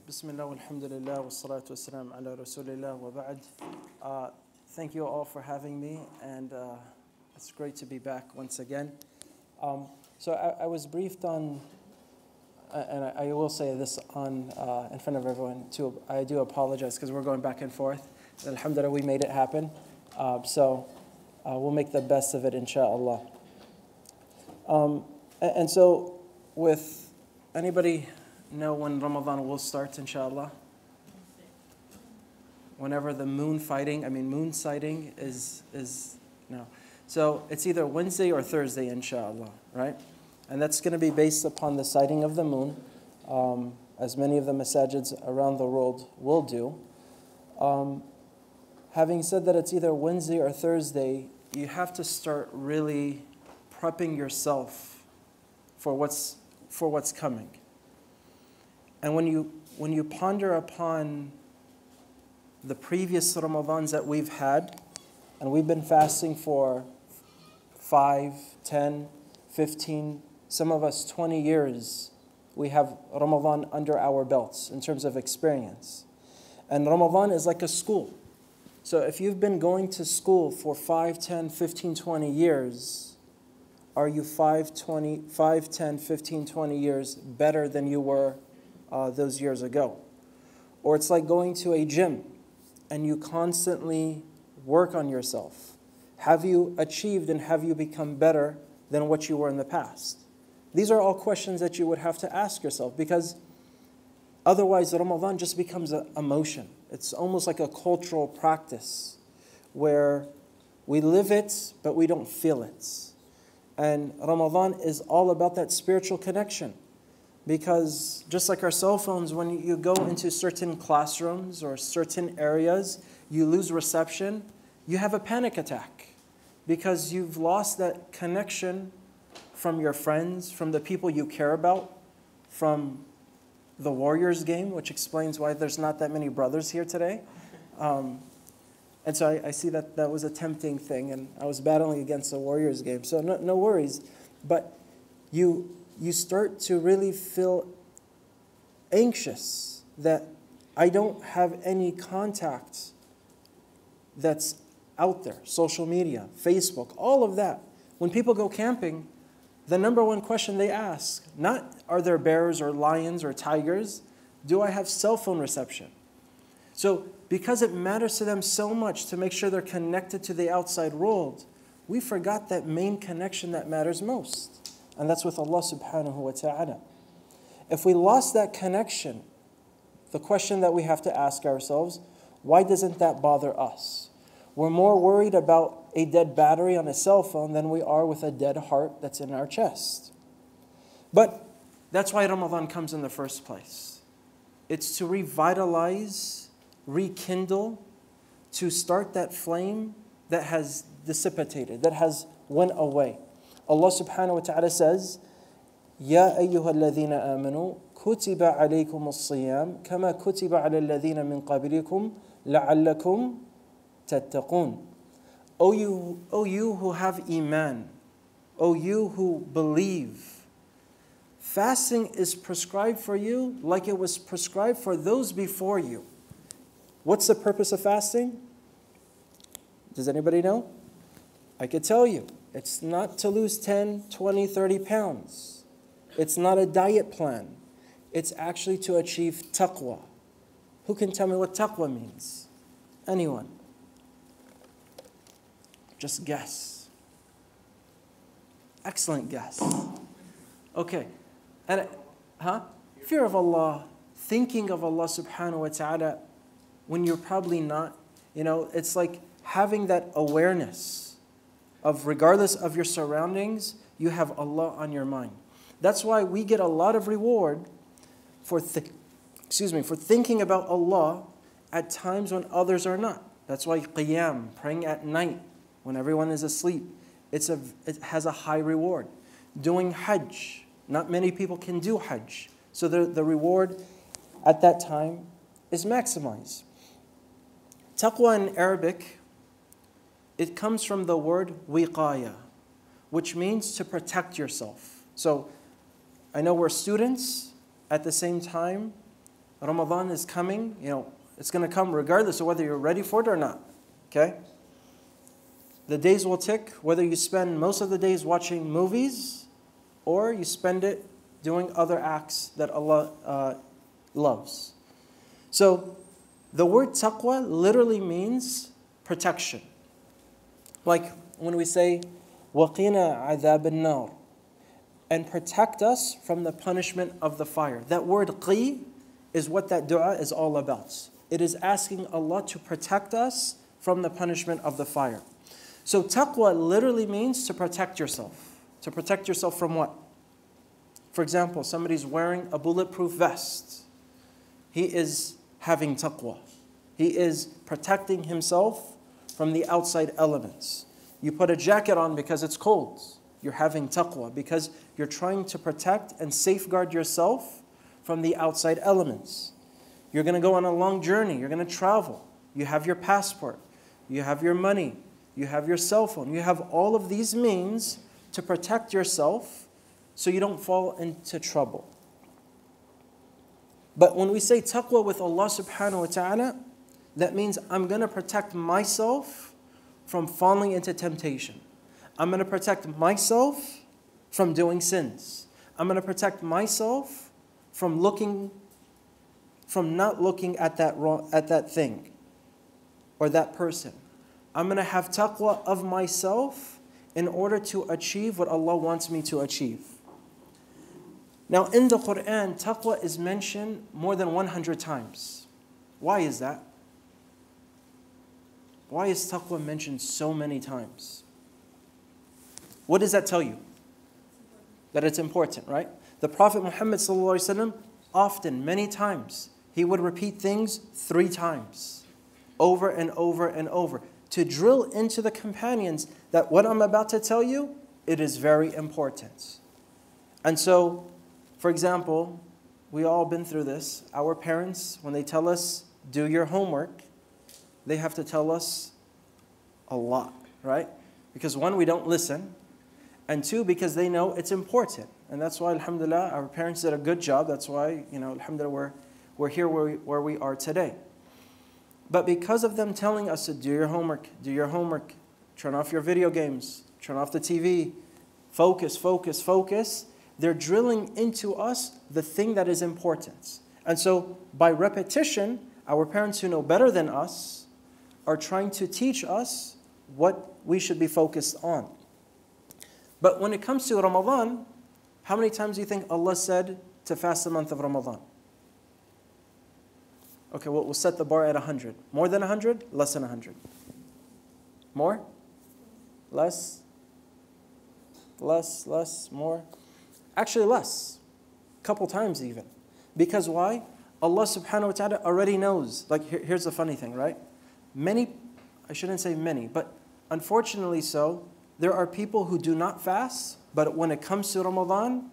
Bismillah, alhamdulillah, wa salatu wassalam ala rasulillah wa ba'd. Thank you all for having me, and it's great to be back once again. So I was briefed on, and I will say this on in front of everyone too. I do apologize because we're going back and forth. Alhamdulillah, we made it happen. So we'll make the best of it, inshallah. And so, with anybody know when Ramadan will start, inshallah? Whenever the moon sighting is no. So it's either Wednesday or Thursday, inshallah, right? And that's going to be based upon the sighting of the moon, as many of the masajids around the world will do. Having said that it's either Wednesday or Thursday, you have to start really prepping yourself for what's coming. And when you ponder upon the previous Ramadans that we've had, and we've been fasting for 5, 10, 15, some of us 20 years, we have Ramadan under our belts in terms of experience. And Ramadan is like a school. So if you've been going to school for 5, 10, 15, 20 years, are you 5, 10, 15, 20 years better than you were those years ago? Or it's like going to a gym and you constantly work on yourself. Have you achieved and have you become better than what you were in the past? These are all questions that you would have to ask yourself, because otherwise Ramadan just becomes an emotion. It's almost like a cultural practice where we live it but we don't feel it. And Ramadan is all about that spiritual connection. Because just like our cell phones, when you go into certain classrooms or certain areas, you lose reception, you have a panic attack. Because you've lost that connection from your friends, from the people you care about, from the Warriors game, which explains why there's not that many brothers here today. And so I see that was a tempting thing, and I was battling against the Warriors game. So no worries. But you start to really feel anxious that I don't have any contact that's out there. Social media, Facebook, all of that. When people go camping, the number one question they ask, not are there bears or lions or tigers, do I have cell phone reception? So because it matters to them so much to make sure they're connected to the outside world, we forgot that main connection that matters most. And that's with Allah subhanahu wa ta'ala. If we lost that connection, the question that we have to ask ourselves, why doesn't that bother us? We're more worried about a dead battery on a cell phone than we are with a dead heart that's in our chest. But that's why Ramadan comes in the first place. It's to revitalize, rekindle, to start that flame that has dissipated, that has went away. Allah subhanahu wa ta'ala says, يَا أَيُّهَا الَّذِينَ آمَنُوا كُتِبَ عَلَيْكُمُ الصِّيَامُ كَمَا كُتِبَ عَلَى الَّذِينَ مِنْ قَبْلِكُمْ لَعَلَّكُمْ تَتَّقُونَ. O you who have iman, O you who believe, fasting is prescribed for you like it was prescribed for those before you. What's the purpose of fasting? Does anybody know? I could tell you. It's not to lose 10, 20, 30 pounds. It's not a diet plan. It's actually to achieve taqwa. Who can tell me what taqwa means? Anyone? Just guess. Excellent guess. Okay. And fear of Allah, thinking of Allah subhanahu wa ta'ala when you're probably not. It's like having that awareness of, regardless of your surroundings, you have Allah on your mind. That's why we get a lot of reward for thinking about Allah at times when others are not. That's why qiyam, praying at night when everyone is asleep, it has a high reward. Doing hajj, not many people can do hajj. So the reward at that time is maximized. Taqwa in Arabic, it comes from the word wiqaya, which means to protect yourself. So I know we're students. At the same time, Ramadan is coming, it's going to come regardless of whether you're ready for it or not. Okay? The days will tick, whether you spend most of the days watching movies or you spend it doing other acts that Allah loves. So, the word taqwa literally means protection. Like when we say, وَقِنَا عَذَابَ النَّارِ, and protect us from the punishment of the fire. That word qi is what that dua is all about. It is asking Allah to protect us from the punishment of the fire. So taqwa literally means to protect yourself. To protect yourself from what? For example, somebody's wearing a bulletproof vest. He is having taqwa. He is protecting himself from the outside elements. You put a jacket on because it's cold. You're having taqwa because you're trying to protect and safeguard yourself from the outside elements. You're going to go on a long journey. You're going to travel. You have your passport. You have your money. You have your cell phone. You have all of these means to protect yourself so you don't fall into trouble. But when we say taqwa with Allah subhanahu wa ta'ala, that means I'm going to protect myself from falling into temptation. I'm going to protect myself from doing sins. I'm going to protect myself from not looking at that thing or that person. I'm going to have taqwa of myself in order to achieve what Allah wants me to achieve. Now in the Quran, taqwa is mentioned more than 100 times. Why is that? Why is taqwa mentioned so many times? What does that tell you? That it's important, right? The Prophet Muhammad ﷺ often, many times, he would repeat things 3 times, over and over and over, to drill into the companions that what I'm about to tell you, it is very important. And so, for example, we all been through this. Our parents, when they tell us, do your homework, they have to tell us a lot, right? Because 1, we don't listen. And 2, because they know it's important. And that's why, alhamdulillah, our parents did a good job. That's why, alhamdulillah, we're here where we are today. But because of them telling us to do your homework, turn off your video games, turn off the TV, focus, they're drilling into us the thing that is important. And so, by repetition, our parents who know better than us are trying to teach us what we should be focused on. But when it comes to Ramadan, how many times do you think Allah said to fast the month of Ramadan? Okay, we'll set the bar at 100. More than 100? Less than 100. More? Less? Less? More? Actually less. A couple times even. Because why? Allah subhanahu wa ta'ala already knows. Like here's the funny thing, right? I shouldn't say many, but unfortunately so, there are people who do not fast, but when it comes to Ramadan,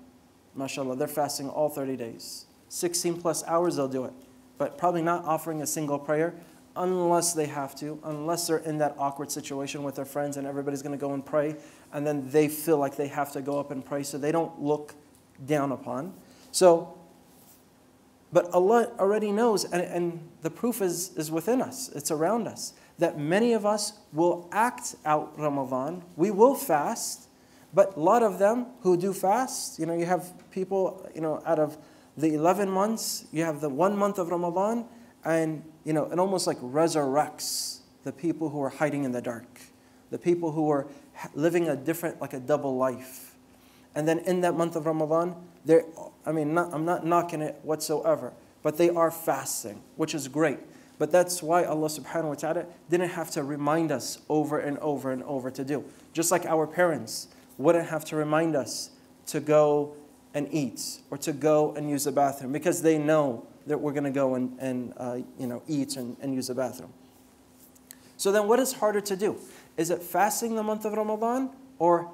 mashallah, they're fasting all 30 days. 16 plus hours they'll do it. But probably not offering a single prayer unless they have to, unless they're in that awkward situation with their friends and everybody's going to go and pray, and then they feel like they have to go up and pray so they don't look down upon. So, but Allah already knows, and the proof is within us, it's around us, that many of us will act out Ramadan. We will fast, but a lot of them who do fast, you have people, out of the 11 months, you have the 1 month of Ramadan, and it almost like resurrects the people who are hiding in the dark, the people who are living a different, like a double life. And then in that month of Ramadan, I'm not knocking it whatsoever, but they are fasting, which is great. But that's why Allah subhanahu wa ta'ala didn't have to remind us over and over and over to do. Just like our parents wouldn't have to remind us to go and eat or to go and use the bathroom because they know that we're going to go and eat and use the bathroom. So then what is harder to do? Is it fasting the month of Ramadan or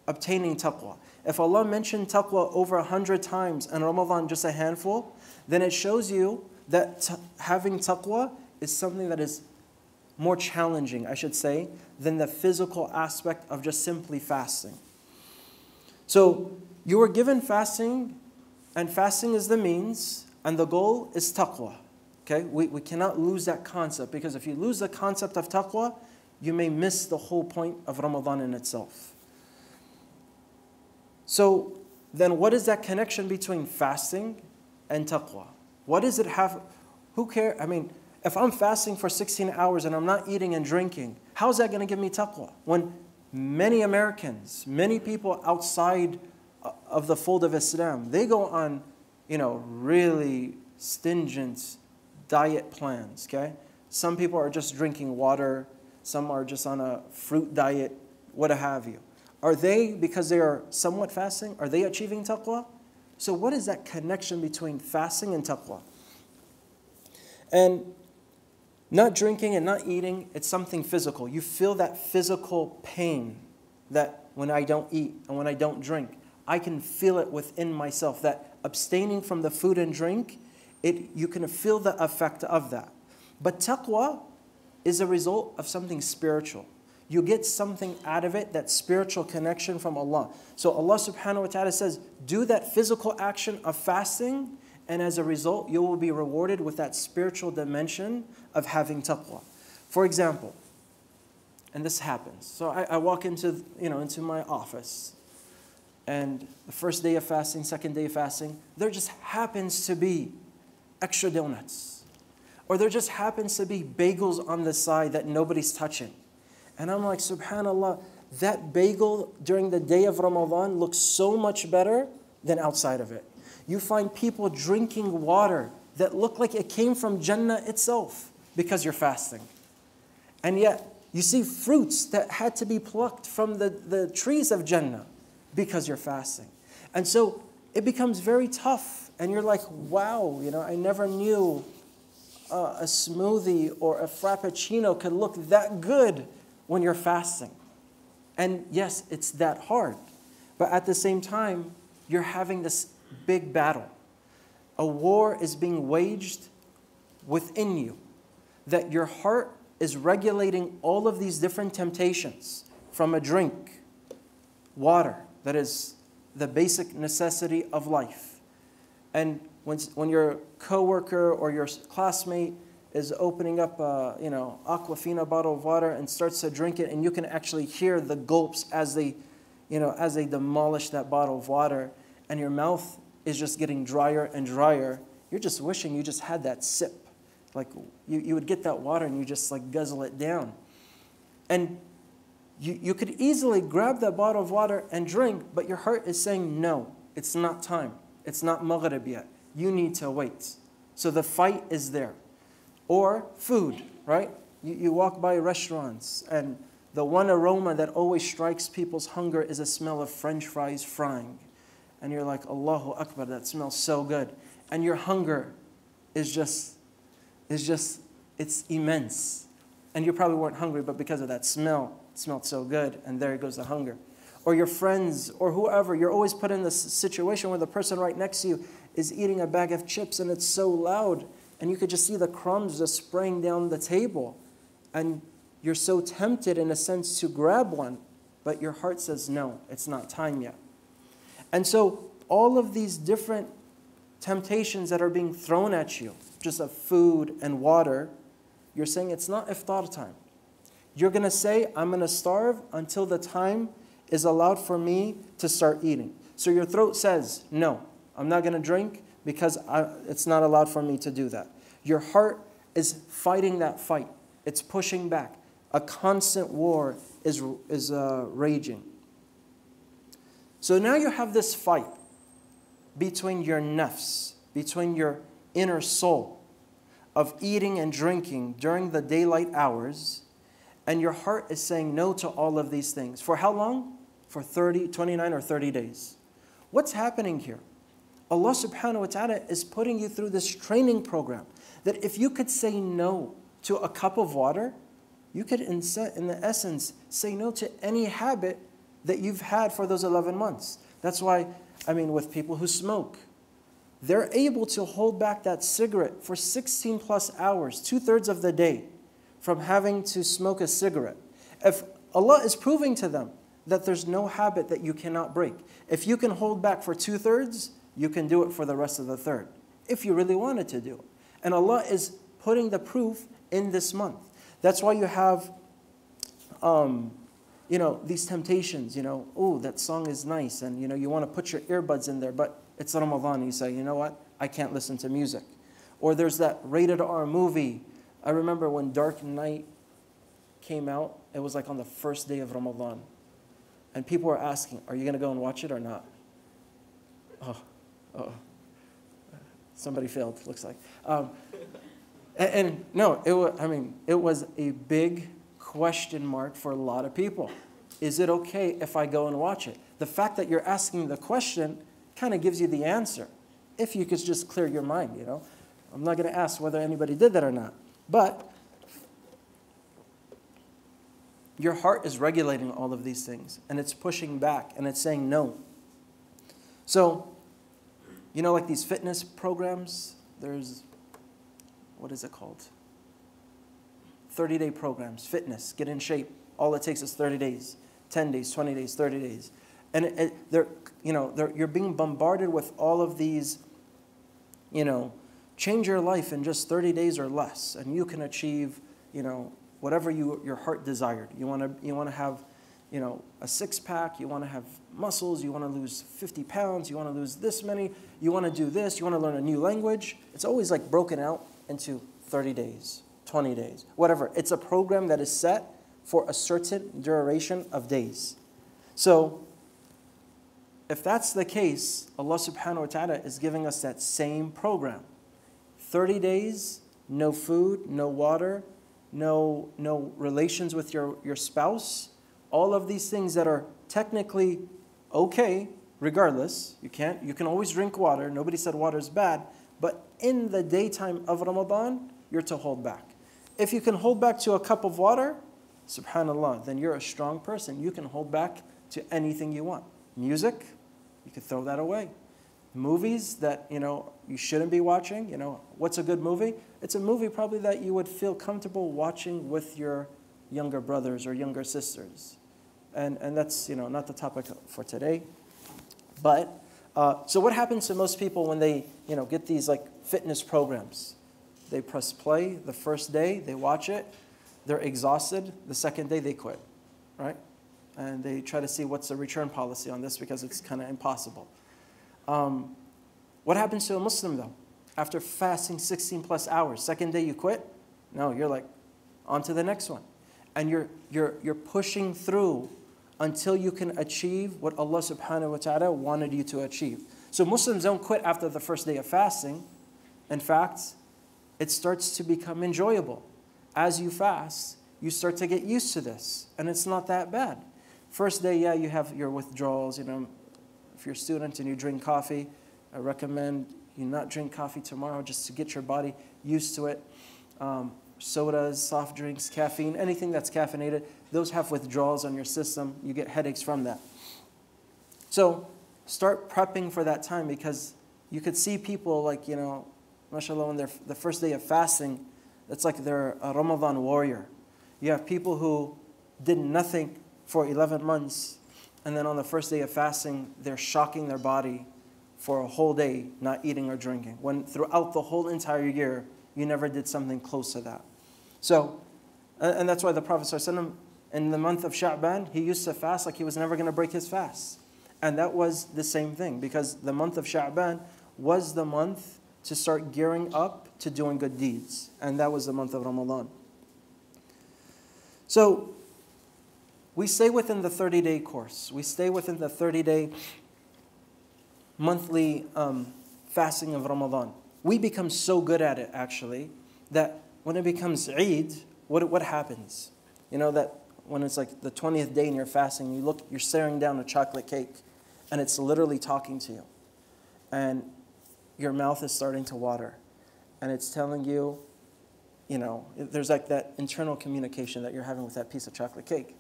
obtaining taqwa? If Allah mentioned taqwa over 100 times and Ramadan just a handful, then it shows you that having taqwa is something that is more challenging, I should say, than the physical aspect of just simply fasting. So you were given fasting, and fasting is the means, And the goal is taqwa. Okay? We cannot lose that concept, because if you lose the concept of taqwa, you may miss the whole point of Ramadan in itself. So then what is that connection between fasting and taqwa? What does it have? Who cares? I mean, if I'm fasting for 16 hours and I'm not eating and drinking, how is that going to give me taqwa? When many Americans, many people outside of the fold of Islam, they go on, really stringent diet plans, okay? Some people are just drinking water. Some are just on a fruit diet, what have you. Are they, because they are somewhat fasting, are they achieving taqwa? So what is that connection between fasting and taqwa? And not drinking and not eating, it's something physical. You feel that physical pain that when I don't eat and when I don't drink, I can feel it within myself. That abstaining from the food and drink, you can feel the effect of that. But taqwa is a result of something spiritual. You get something out of it, that spiritual connection from Allah. So Allah subhanahu wa ta'ala says, do that physical action of fasting, and as a result, you will be rewarded with that spiritual dimension of having taqwa. For example, and this happens. So I walk into my office, and the first day of fasting, second day of fasting, there just happens to be extra donuts. Or there just happens to be bagels on the side that nobody's touching. And I'm like, subhanAllah, that bagel during the day of Ramadan looks so much better than outside of it. You find people drinking water that look like it came from Jannah itself because you're fasting. And yet, you see fruits that had to be plucked from the trees of Jannah because you're fasting. And so it becomes very tough. And you're like, wow, I never knew a smoothie or a frappuccino could look that good when you're fasting. And yes, it's that hard. But at the same time, you're having this big battle. A war is being waged within you, that your heart is regulating all of these different temptations from a drink, water, that is the basic necessity of life. And when your coworker or your classmate is opening up a Aquafina bottle of water and starts to drink it, and you can actually hear the gulps as they demolish that bottle of water, and your mouth is just getting drier and drier, you're just wishing you just had that sip. Like you would get that water and you just like guzzle it down. And you could easily grab that bottle of water and drink, but your heart is saying, no, it's not time. It's not Maghrib yet. You need to wait. So the fight is there. Or food, right? You walk by restaurants, and the one aroma that always strikes people's hunger is a smell of French fries frying. And you're like, Allahu Akbar, that smells so good. And your hunger it's immense. And you probably weren't hungry, but because of that smell, it smelled so good, and there goes the hunger. Or your friends, or whoever, you're always put in this situation where the person right next to you is eating a bag of chips, and it's so loud, and you could just see the crumbs just spraying down the table. And you're so tempted, in a sense, to grab one, but your heart says, no, it's not time yet. And so all of these different temptations that are being thrown at you, just of food and water, you're saying it's not iftar time. You're going to say, I'm going to starve until the time is allowed for me to start eating. So your throat says, no, I'm not going to drink because it's not allowed for me to do that. Your heart is fighting that fight. It's pushing back. A constant war is raging. So now you have this fight between your nafs, between your inner soul of eating and drinking during the daylight hours, and your heart is saying no to all of these things. For how long? For 29 or 30 days. What's happening here? Allah subhanahu wa ta'ala is putting you through this training program that if you could say no to a cup of water, you could in the essence say no to any habit that you've had for those 11 months. That's why, with people who smoke, they're able to hold back that cigarette for 16 plus hours, 2/3 of the day, from having to smoke a cigarette. If Allah is proving to them that there's no habit that you cannot break. If you can hold back for 2/3, you can do it for the rest of the third. if you really wanted to do. And Allah is putting the proof in this month. That's why you have, these temptations, oh, that song is nice, and, you want to put your earbuds in there, but it's Ramadan, you say, you know what, I can't listen to music. Or there's that rated R movie. I remember when Dark Knight came out, it was like on the first day of Ramadan. And people were asking, are you going to go and watch it or not? Oh. Somebody failed, looks like. No, it was a big question mark for a lot of people. Is it okay if I go and watch it? The fact that you're asking the question kind of gives you the answer. If you could just clear your mind, I'm not going to ask whether anybody did that or not. But your heart is regulating all of these things, and it's pushing back, and it's saying no. So, like these fitness programs, there's, what is it called? 30-day programs, fitness, get in shape. All it takes is 30 days, 10 days, 20 days, 30 days. And you're being bombarded with all of these, change your life in just 30 days or less, and you can achieve, whatever your heart desired. You want to have, a six-pack, you want to have muscles, you want to lose 50 pounds, you want to lose this many, you want to do this, you want to learn a new language. It's always like broken out into 30 days, 20 days, whatever. It's a program that is set for a certain duration of days. So, if that's the case, Allah subhanahu wa ta'ala is giving us that same program. 30 days, no food, no water, no relations with your spouse, all of these things that are technically okay, regardless. You can always drink water. Nobody said water is bad. But in the daytime of Ramadan, you're to hold back. If you can hold back to a cup of water, subhanAllah, then you're a strong person. You can hold back to anything you want. Music, you could throw that away. Movies that, you shouldn't be watching. What's a good movie? It's a movie probably that you would feel comfortable watching with your younger brothers or younger sisters. And that's, not the topic for today. But, so what happens to most people when they, get these like fitness programs? They press play the first day, they watch it, they're exhausted. The second day they quit, right? And they try to see what's the return policy on this because it's kind of impossible. What happens to a Muslim though? After fasting 16 plus hours, second day you quit? No, you're like, on to the next one. And you're pushing through until you can achieve what Allah subhanahu wa ta'ala wanted you to achieve. So Muslims don't quit after the first day of fasting. In fact, it starts to become enjoyable. As you fast, you start to get used to this, and it's not that bad. First day, yeah, you have your withdrawals. If you're a student and you drink coffee, I recommend you not drink coffee tomorrow just to get your body used to it. Sodas, soft drinks, caffeine, anything that's caffeinated, those have withdrawals on your system. You get headaches from that. So start prepping for that time, because you could see people like, mashallah, on the first day of fasting, it's like they're a Ramadan warrior. You have people who did nothing for 11 months, and then on the first day of fasting, they're shocking their body for a whole day, not eating or drinking, when throughout the whole entire year, you never did something close to that. So, and that's why the Prophet ﷺ, in the month of Sha'ban, he used to fast like he was never going to break his fast. And that was the same thing, because the month of Sha'ban was the month to start gearing up to doing good deeds. And that was the month of Ramadan. So, we stay within the 30-day course. We stay within the 30-day monthly fasting of Ramadan. We become so good at it, actually, that when it becomes Eid, what happens? That when it's like the 20th day and you're fasting, you're staring down a chocolate cake, and it's literally talking to you. And your mouth is starting to water. And it's telling you, there's like that internal communication that you're having with that piece of chocolate cake.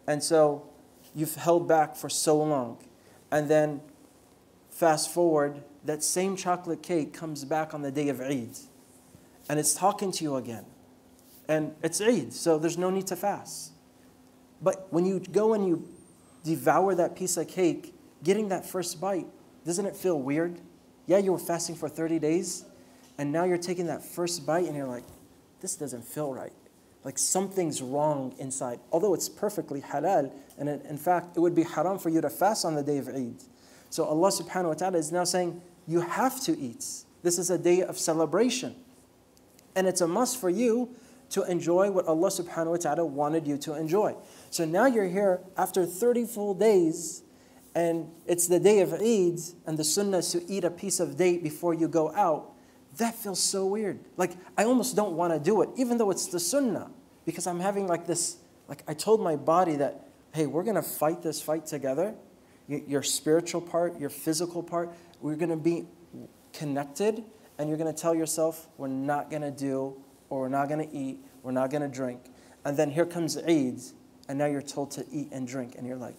And so you've held back for so long. And then fast forward, that same chocolate cake comes back on the day of Eid. And it's talking to you again. And it's Eid, so there's no need to fast. But when you go and you devour that piece of cake, getting that first bite, doesn't it feel weird? Yeah, you were fasting for 30 days, and now you're taking that first bite and you're like, this doesn't feel right. Like something's wrong inside. Although it's perfectly halal, and in fact, it would be haram for you to fast on the day of Eid. So Allah subhanahu wa ta'ala is now saying, you have to eat. This is a day of celebration. And it's a must for you to enjoy what Allah subhanahu wa ta'ala wanted you to enjoy. So now you're here after 30 full days, and it's the day of Eid, and the sunnah is to eat a piece of date before you go out. That feels so weird. Like, I almost don't want to do it, even though it's the sunnah. Because I'm having like this, like I told my body that, hey, we're going to fight this fight together. Your spiritual part, your physical part, we're going to be connected, and you're going to tell yourself, we're not going to do, or we're not going to eat, we're not going to drink. And then here comes Eid, and now you're told to eat and drink, and you're like,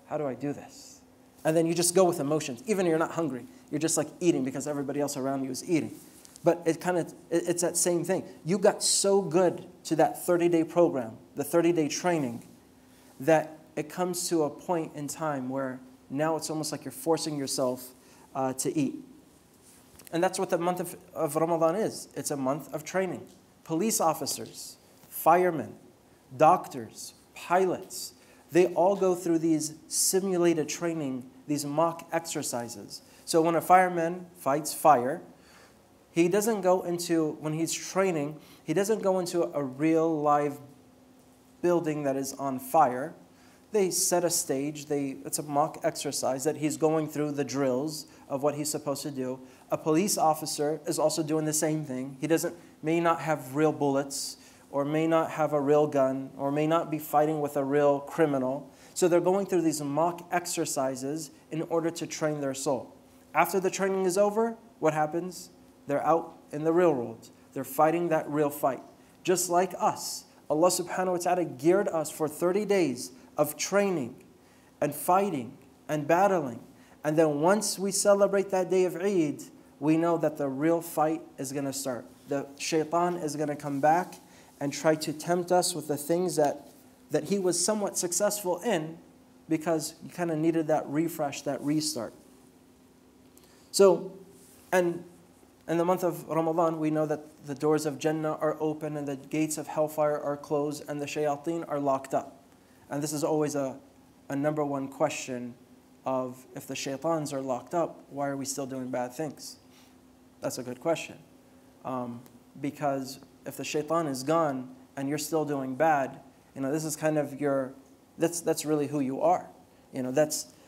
how do I do this? And then you just go with emotions. Even if you're not hungry, you're just like eating because everybody else around you is eating. But it's that same thing. You got so good to that 30-day program, the 30-day training, that it comes to a point in time where now it's almost like you're forcing yourself to eat. And that's what the month of Ramadan is. It's a month of training. Police officers, firemen, doctors, pilots, they all go through these simulated training, these mock exercises. So when a fireman fights fire, he doesn't go into, when he's training, he doesn't go into a real live building that is on fire. They set a stage, it's a mock exercise that he's going through the drills of what he's supposed to do. A police officer is also doing the same thing. He may not have real bullets, or may not have a real gun, or may not be fighting with a real criminal. So they're going through these mock exercises in order to train their soul. After the training is over, what happens? They're out in the real world. They're fighting that real fight. Just like us, Allah subhanahu wa ta'ala geared us for 30 days of training and fighting and battling. And then once we celebrate that day of Eid, we know that the real fight is going to start. The shaitan is going to come back and try to tempt us with the things that he was somewhat successful in, because you kind of needed that refresh, that restart. So, and in the month of Ramadan, we know that the doors of Jannah are open and the gates of hellfire are closed and the shayateen are locked up. And this is always a number one question of, if the shaitans are locked up, why are we still doing bad things? That's a good question. Because if the shaitan is gone and you're still doing bad, this is kind of that's really who you are.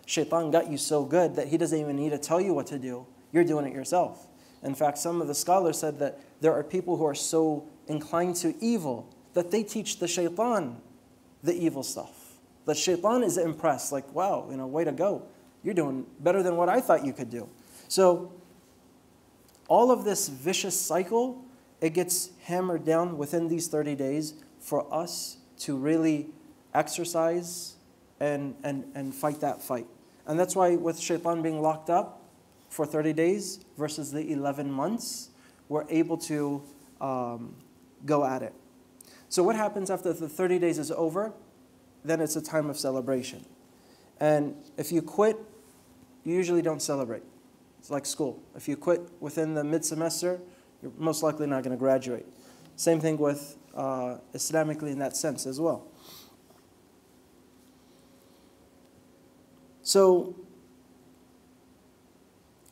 Shaitan got you so good that he doesn't even need to tell you what to do. You're doing it yourself. In fact, some of the scholars said that there are people who are so inclined to evil that they teach the shaitan the evil stuff. The shaitan is impressed, like, wow, way to go. You're doing better than what I thought you could do. So all of this vicious cycle, it gets hammered down within these 30 days for us to really exercise and fight that fight. And that's why with shaitan being locked up for 30 days versus the 11 months, we're able to go at it. So what happens after the 30 days is over? Then it's a time of celebration. And if you quit, you usually don't celebrate. It's like school. If you quit within the mid-semester, you're most likely not going to graduate. Same thing with Islamically in that sense as well. So,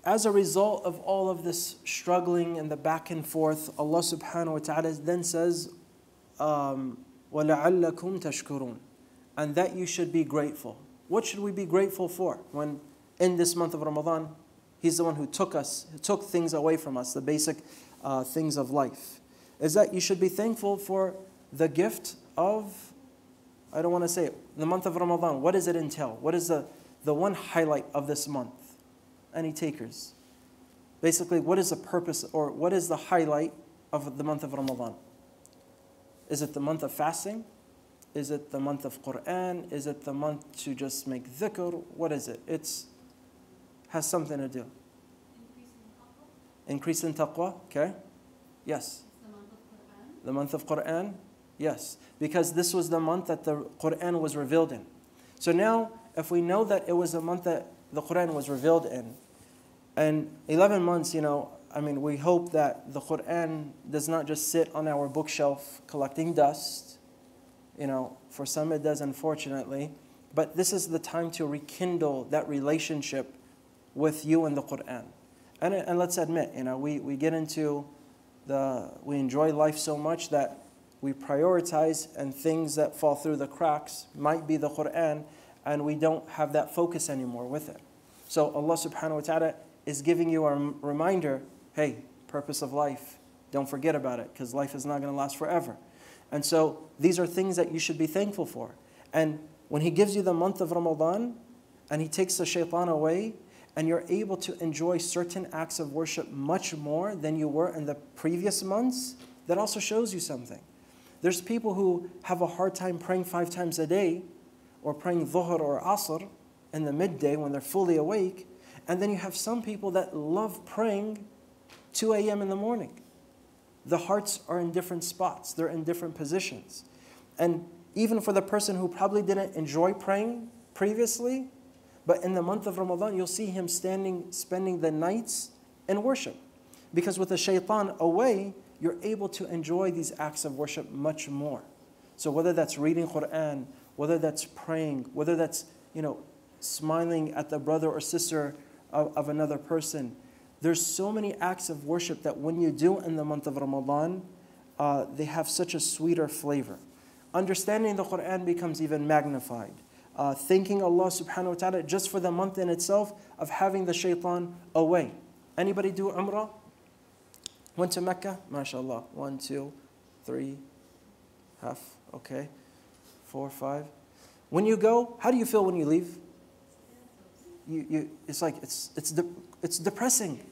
as a result of all of this struggling and the back and forth, Allah subhanahu wa ta'ala then says, وَلَعَلَّكُمْ تَشْكُرُونَ, and that you should be grateful. What should we be grateful for? When in this month of Ramadan, He's the one who took things away from us, the basic things of life. Is that you should be thankful for the gift of, I don't want to say it, the month of Ramadan. What does it entail? What is the one highlight of this month? Any takers? Basically, what is the purpose, or what is the highlight of the month of Ramadan? Is it the month of fasting? Is it the month of Quran? Is it the month to just make dhikr? What is it? Has something to do. Increase in taqwa, okay? Yes. The month of Quran? Yes. Because this was the month that the Quran was revealed in. So now, if we know that it was the month that the Quran was revealed in, And 11 months, I mean, we hope that the Quran does not just sit on our bookshelf collecting dust. For some it does, unfortunately. But this is the time to rekindle that relationship with you and the Quran. And let's admit, we get into we enjoy life so much that we prioritize, and things that fall through the cracks might be the Quran, and we don't have that focus anymore with it. So Allah subhanahu wa ta'ala is giving you a reminder, hey, purpose of life, don't forget about it, because life is not going to last forever. And so these are things that you should be thankful for. And when He gives you the month of Ramadan, and He takes the shaitan away, and you're able to enjoy certain acts of worship much more than you were in the previous months, that also shows you something. There's people who have a hard time praying 5 times a day, or praying dhuhr or asr in the midday when they're fully awake. And then you have some people that love praying 2 a.m. in the morning. The hearts are in different spots. They're in different positions. And even for the person who probably didn't enjoy praying previously, but in the month of Ramadan, you'll see him spending the nights in worship. Because with the shaitan away, you're able to enjoy these acts of worship much more. So whether that's reading Quran, whether that's praying, whether that's, smiling at the brother or sister of another person, there's so many acts of worship that when you do in the month of Ramadan, they have such a sweeter flavor. Understanding the Quran becomes even magnified. Thanking Allah subhanahu wa ta'ala just for the month in itself of having the shaitan away. Anybody do Umrah? Went to Mecca? MashaAllah. 1, 2, 3, half, okay. 4, 5. When you go, how do you feel when you leave? It's like, it's depressing.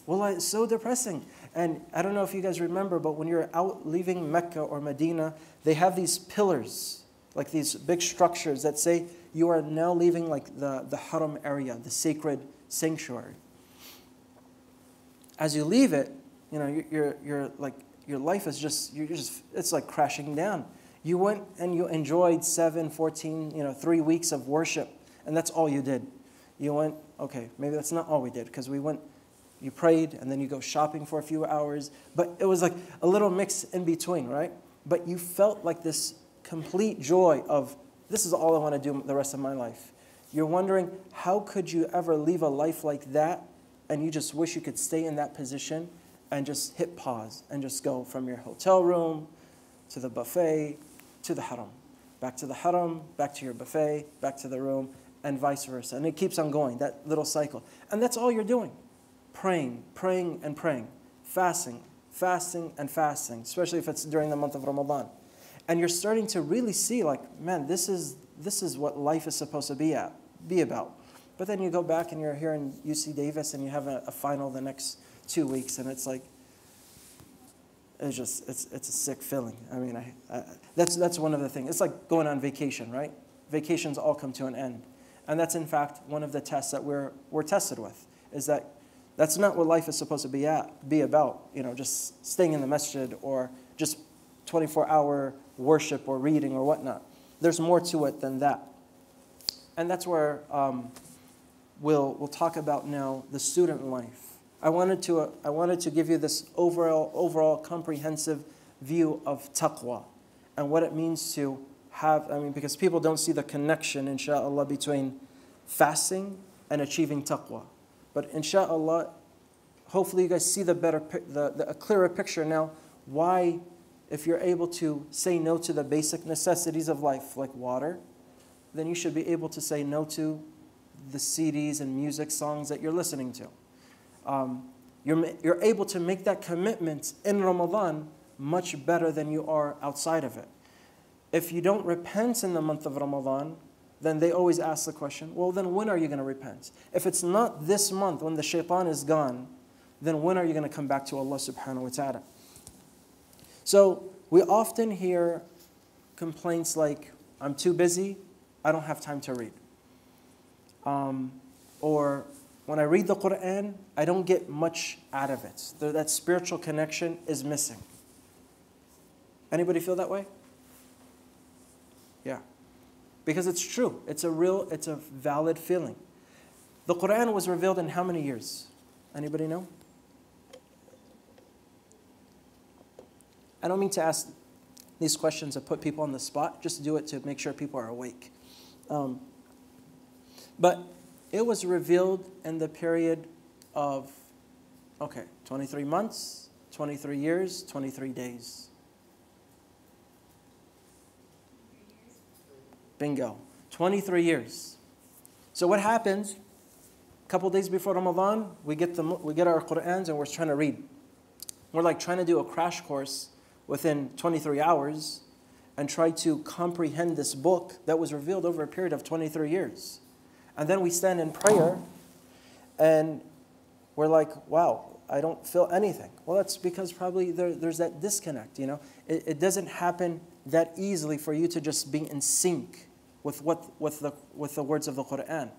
Wallah, it's so depressing. And I don't know if you guys remember, but when you're out leaving Mecca or Medina, they have these pillars, like these big structures that say you are now leaving like the haram area, the sacred sanctuary. As you leave it, you're like, your life is it's like crashing down. You went and you enjoyed 7, 14, 3 weeks of worship, and that's all you did. You went, okay, maybe that's not all we did, because we went, you prayed, and then you go shopping for a few hours, but it was like a little mix in between, right? But you felt like this complete joy of, this is all I want to do the rest of my life. You're wondering, how could you ever leave a life like that, and you just wish you could stay in that position and just hit pause and just go from your hotel room to the buffet to the haram, back to the haram, back to your buffet, back to the room, and vice versa. And it keeps on going, that little cycle. And that's all you're doing. Praying, praying, and praying. Fasting, fasting, and fasting, especially if it's during the month of Ramadan. And you're starting to really see, like, man, this is what life is supposed to be about. But then you go back and you're here in UC Davis and you have a final the next 2 weeks, and it's like, it's a sick feeling. I mean, that's one of the things. It's like going on vacation, right? Vacations all come to an end. And that's in fact one of the tests that we're tested with, is that that's not what life is supposed to be about, just staying in the masjid or just 24-hour worship or reading or whatnot. There's more to it than that. And that's where we'll talk about now the student life. I wanted to give you this overall comprehensive view of taqwa and what it means to have, because people don't see the connection, inshallah, between fasting and achieving taqwa. But inshallah, hopefully you guys see a clearer picture now why, if you're able to say no to the basic necessities of life, like water, then you should be able to say no to the CDs and music songs that you're listening to. You're able to make that commitment in Ramadan much better than you are outside of it. If you don't repent in the month of Ramadan, then they always ask the question, well, then when are you going to repent? If it's not this month when the shaitan is gone, then when are you going to come back to Allah subhanahu wa ta'ala? So we often hear complaints like, I'm too busy, I don't have time to read. Or when I read the Quran, I don't get much out of it. That spiritual connection is missing. Anybody feel that way? Yeah. Because it's true. It's a valid feeling. The Quran was revealed in how many years? Anybody know? I don't mean to ask these questions to put people on the spot, just do it to make sure people are awake. But it was revealed in the period of, 23 months, 23 years, 23 days. Bingo. 23 years. So what happens? A couple days before Ramadan, we get our Qur'ans and we're trying to read. We're like trying to do a crash course within 23 hours and try to comprehend this book that was revealed over a period of 23 years. And then we stand in prayer and we're like, wow, I don't feel anything. Well, that's because probably there's that disconnect, you know. It doesn't happen that easily for you to just be in sync with the words of the Qur'an.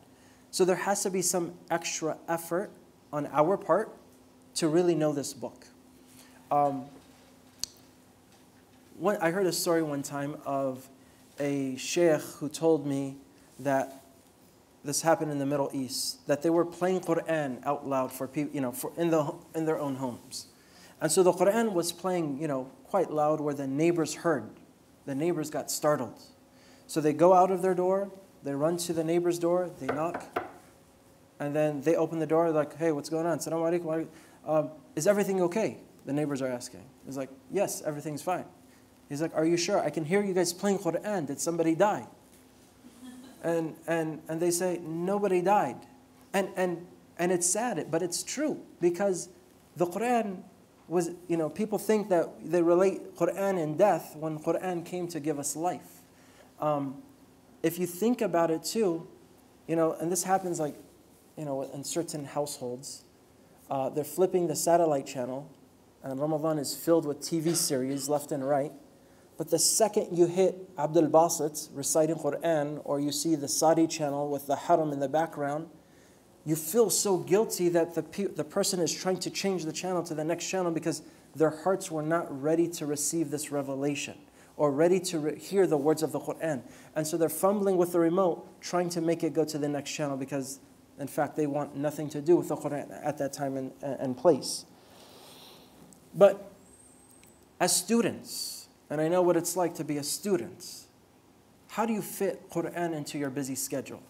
So there has to be some extra effort on our part to really know this book. I heard a story one time of a sheikh who told me that this happened in the Middle East, that they were playing Qur'an out loud for people, you know, in their own homes. And so the Qur'an was playing, you know, quite loud where the neighbors heard. The neighbors got startled. So they go out of their door, they run to the neighbor's door, they knock, and then they open the door, like, hey, what's going on? Assalamu alaikum. Is everything okay? The neighbors are asking. He's like, yes, everything's fine. He's like, are you sure? I can hear you guys playing Qur'an. Did somebody die? And they say, nobody died. And it's sad, but it's true, because the Qur'an was, you know, people think that they relate Qur'an and death when Qur'an came to give us life. If you think about it too, you know, and this happens like, you know, in certain households, they're flipping the satellite channel, and Ramadan is filled with TV series left and right. But the second you hit Abdul Basit reciting Qur'an, or you see the Saudi channel with the haram in the background, you feel so guilty that the person is trying to change the channel to the next channel because their hearts were not ready to receive this revelation or ready to hear the words of the Qur'an. And so they're fumbling with the remote, trying to make it go to the next channel because, in fact, they want nothing to do with the Qur'an at that time and place. But as students, and I know what it's like to be a student, how do you fit Qur'an into your busy schedule?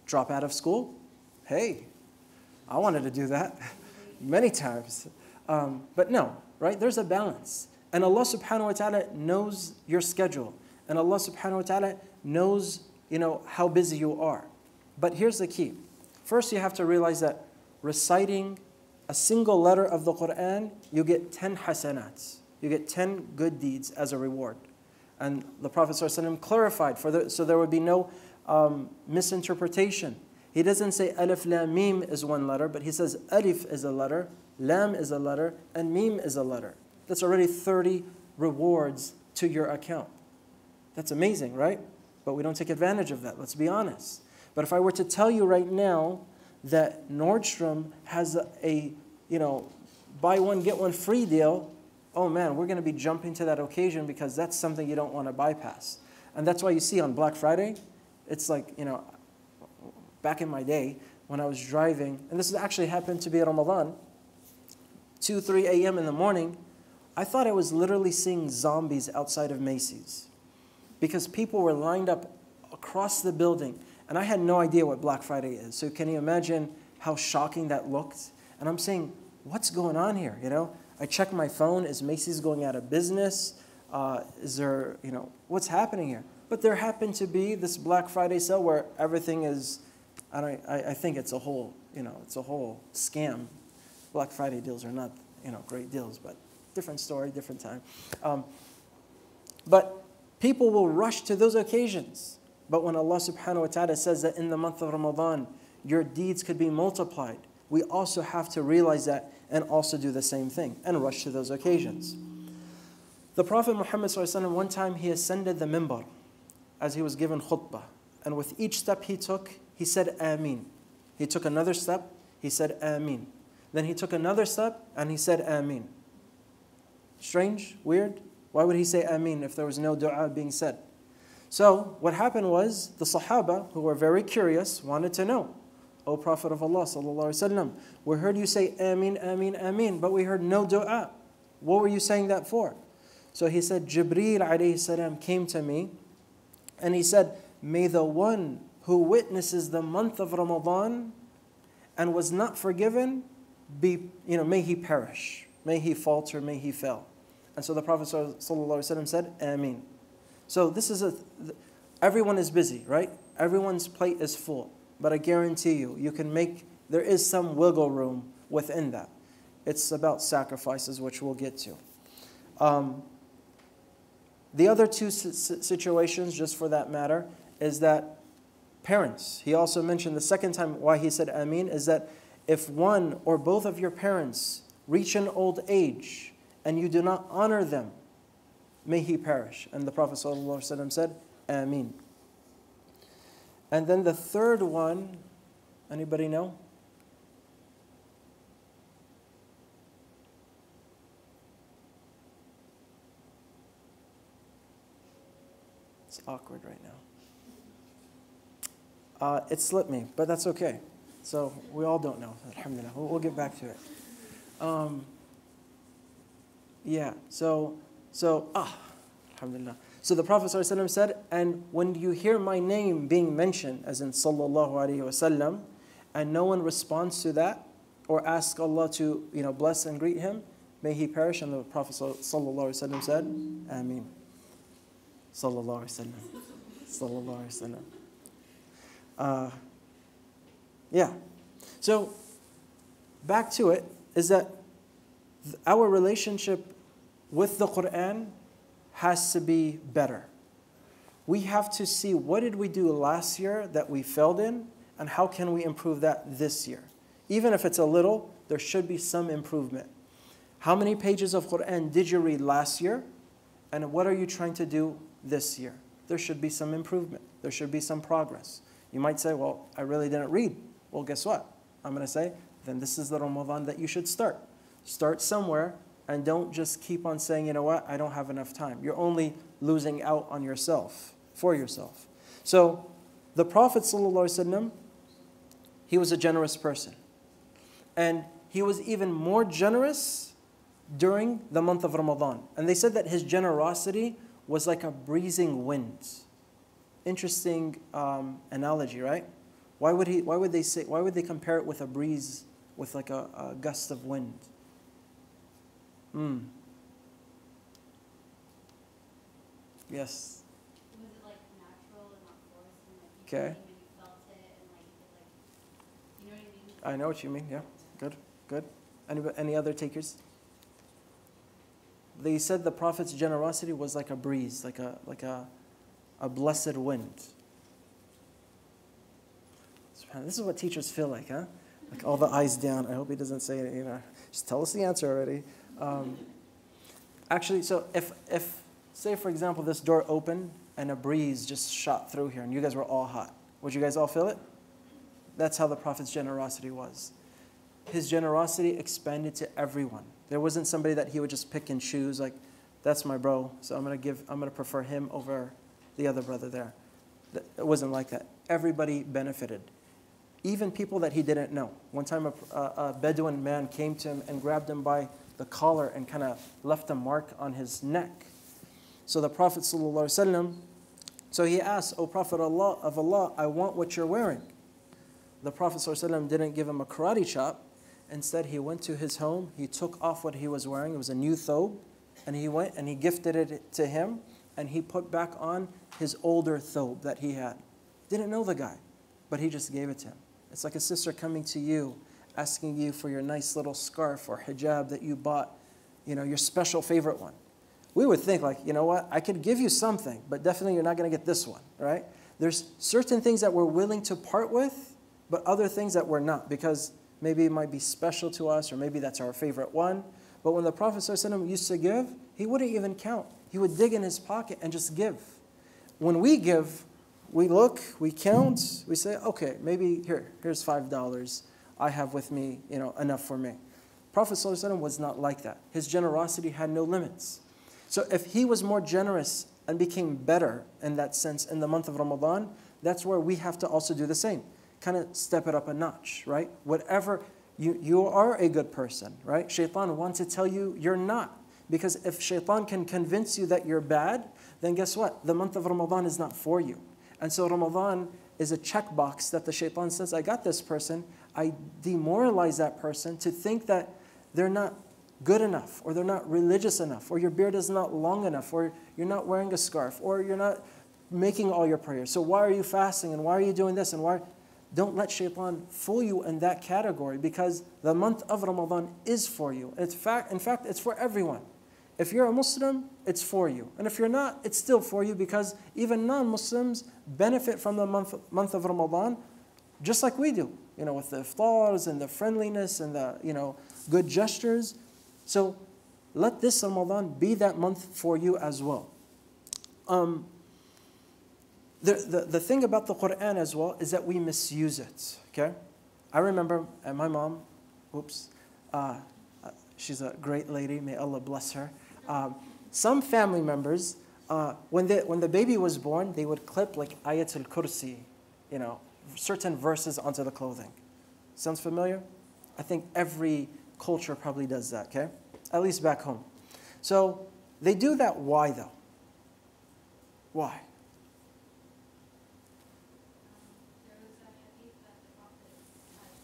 Drop out of school? Hey, I wanted to do that many times. But no, right? There's a balance. And Allah subhanahu wa ta'ala knows your schedule. And Allah subhanahu wa ta'ala knows, you know, how busy you are. But here's the key. First, you have to realize that reciting a single letter of the Qur'an, you get 10 hasanats. You get 10 good deeds as a reward. And the Prophet ﷺ clarified, so there would be no misinterpretation. He doesn't say alif, lam, mim is one letter, but he says alif is a letter, lam is a letter, and mim is a letter. That's already 30 rewards to your account. That's amazing, right? But we don't take advantage of that, let's be honest. But if I were to tell you right now that Nordstrom has a, you know, buy one, get one free deal, oh man, we're going to be jumping to that occasion because that's something you don't want to bypass. And that's why you see on Black Friday, it's like, you know, back in my day when I was driving, and this actually happened to be Ramadan, 2, 3 a.m. in the morning, I thought I was literally seeing zombies outside of Macy's because people were lined up across the building, and I had no idea what Black Friday is. So can you imagine how shocking that looked? And I'm saying, what's going on here, you know? I check my phone, is Macy's going out of business? Is there, you know, what's happening here? But there happened to be this Black Friday sale where everything is, I think it's a whole, you know, it's a whole scam. Black Friday deals are not, you know, great deals, but different story, different time. But people will rush to those occasions. But when Allah subhanahu wa ta'ala says that in the month of Ramadan, your deeds could be multiplied, we also have to realize that and also do the same thing and rush to those occasions. The Prophet Muhammad ﷺ, one time he ascended the minbar as he was given khutbah. And with each step he took, he said, Ameen. He took another step, he said, Ameen. Then he took another step and he said, Ameen. Strange? Weird? Why would he say Ameen if there was no dua being said? So what happened was the Sahaba, who were very curious, wanted to know, O Prophet of Allah sallallahu alaihi wasallam, we heard you say Ameen, Ameen, Ameen, but we heard no dua. What were you saying that for? So he said, Jibreel alayhi salam came to me and he said, may the one who witnesses the month of Ramadan and was not forgiven be, may he perish, may he falter, may he fail. And so the Prophet ﷺ said, Ameen. So this is everyone is busy, right? Everyone's plate is full. But I guarantee you, there is some wiggle room within that. It's about sacrifices, which we'll get to. The other two situations, just for that matter, is that parents, he also mentioned the second time why he said Ameen, is that if one or both of your parents reach an old age and you do not honor them, may he perish. And the Prophet ﷺ said, Ameen. And then the third one, anybody know? It's awkward right now. It slipped me, but that's okay. So we all don't know, alhamdulillah. We'll get back to it. Alhamdulillah. So the Prophet ﷺ said, and when you hear my name being mentioned, as in sallallahu alayhi wasallam, and no one responds to that, or asks Allah to bless and greet him, may he perish. And the Prophet sallallahu alayhi wasallam said, Ameen. Sallallahu alayhi wasallam. Sallallahu alayhi wasallam. So back to it, is that our relationship with the Quran has to be better. We have to see, what did we do last year that we failed in, and how can we improve that this year? Even if it's a little, there should be some improvement. How many pages of Quran did you read last year, and what are you trying to do this year? There should be some improvement. There should be some progress. You might say, well, I really didn't read. Well, guess what? I'm going to say, then this is the Ramadan that you should start. Start somewhere, and don't just keep on saying, you know what, I don't have enough time. You're only losing out on yourself, for yourself. So the Prophet ﷺ, he was a generous person. And he was even more generous during the month of Ramadan. And they said that his generosity was like a breezing wind. Interesting analogy, right? Why would they compare it with a breeze, with like a gust of wind? Yes. Was it like natural and not forced, and like you Okay. came and you felt it, and like you know what I mean? I know what you mean. Yeah. Good. Good. Any other takers? They said the Prophet's generosity was like a breeze, like a blessed wind. This is what teachers feel like, huh? Like all the eyes down. I hope he doesn't say it. Just tell us the answer already. Actually, so if say for example this door opened and a breeze just shot through here and you guys were all hot, would you guys all feel it? That's how the Prophet's generosity was. His generosity expanded to everyone. There wasn't somebody that he would just pick and choose, like, that's my bro, so I'm gonna prefer him over the other brother there. It wasn't like that. Everybody benefited. Even people that he didn't know. One time a Bedouin man came to him and grabbed him by the collar and kind of left a mark on his neck. So the Prophet ﷺ, so he asked, O Prophet of Allah, I want what you're wearing. The Prophet ﷺ didn't give him a karate chop. Instead, he went to his home, he took off what he was wearing, it was a new thobe, and he went and he gifted it to him, and he put back on his older thobe that he had. Didn't know the guy, but he just gave it to him. It's like a sister coming to you, asking you for your nice little scarf or hijab that you bought, your special favorite one. We would think like, you know what, I could give you something, but definitely you're not going to get this one, right? There's certain things that we're willing to part with, but other things that we're not, because maybe it might be special to us, or maybe that's our favorite one. But when the Prophet ﷺ used to give, he wouldn't even count. He would dig in his pocket and just give. When we give, we look, we count, we say, okay, maybe here's $5. I have with me, enough for me. Prophet ﷺ was not like that. His generosity had no limits. So if he was more generous and became better in that sense in the month of Ramadan, that's where we have to also do the same. kind of step it up a notch, right? Whatever, you are a good person, right? Shaitan wants to tell you you're not. Because if shaitan can convince you that you're bad, then guess what? The month of Ramadan is not for you. And so Ramadan is a checkbox that the shaitan says, I got this person. I demoralize that person to think that they're not good enough, or they're not religious enough, or your beard is not long enough, or you're not wearing a scarf, or you're not making all your prayers. So why are you fasting, and why are you doing this, and why? Don't let shaitan fool you in that category, because the month of Ramadan is for you. In fact, it's for everyone. If you're a Muslim, it's for you. And if you're not, it's still for you, because even non-Muslims benefit from the month of Ramadan just like we do, with the iftars and the friendliness and the, good gestures. So let this Ramadan be that month for you as well. The thing about the Quran as well is that we misuse it, okay? I remember, and my mom, she's a great lady, may Allah bless her. Some family members, when the baby was born, they would clip like Ayatul Kursi, certain verses onto the clothing. Sounds familiar? I think every culture probably does that, okay? At least back home. So they do that, why though? Why? There was a hadith that the Prophet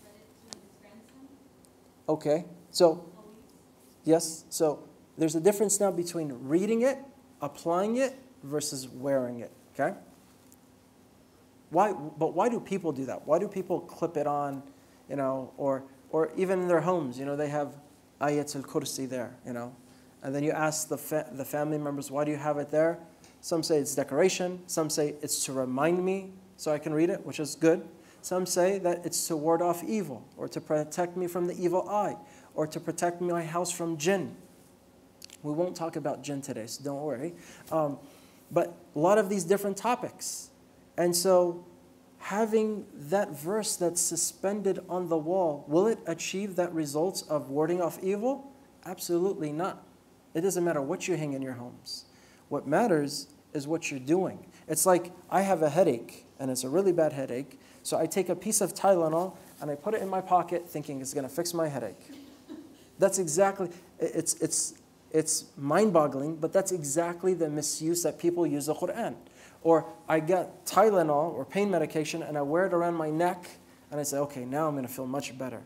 read it to his grandson. Okay, so, yes, so there's a difference now between reading it, applying it, versus wearing it, okay? But why do people do that? Why do people clip it on, or even in their homes, they have Ayatul Kursi there, and then you ask the family members, why do you have it there? Some say it's decoration, some say it's to remind me so I can read it, which is good. Some say that it's to ward off evil, or to protect me from the evil eye, or to protect my house from jinn. We won't talk about jinn today, so don't worry. But a lot of these different topics. And so having that verse that's suspended on the wall, will it achieve that result of warding off evil? Absolutely not. It doesn't matter what you hang in your homes. What matters is what you're doing. It's like I have a headache, and it's a really bad headache, so I take a piece of Tylenol and I put it in my pocket thinking it's going to fix my headache. That's exactly, it's mind-boggling, but that's exactly the misuse that people use the Quran. Or I get Tylenol or pain medication and I wear it around my neck and I say, okay, now I'm going to feel much better.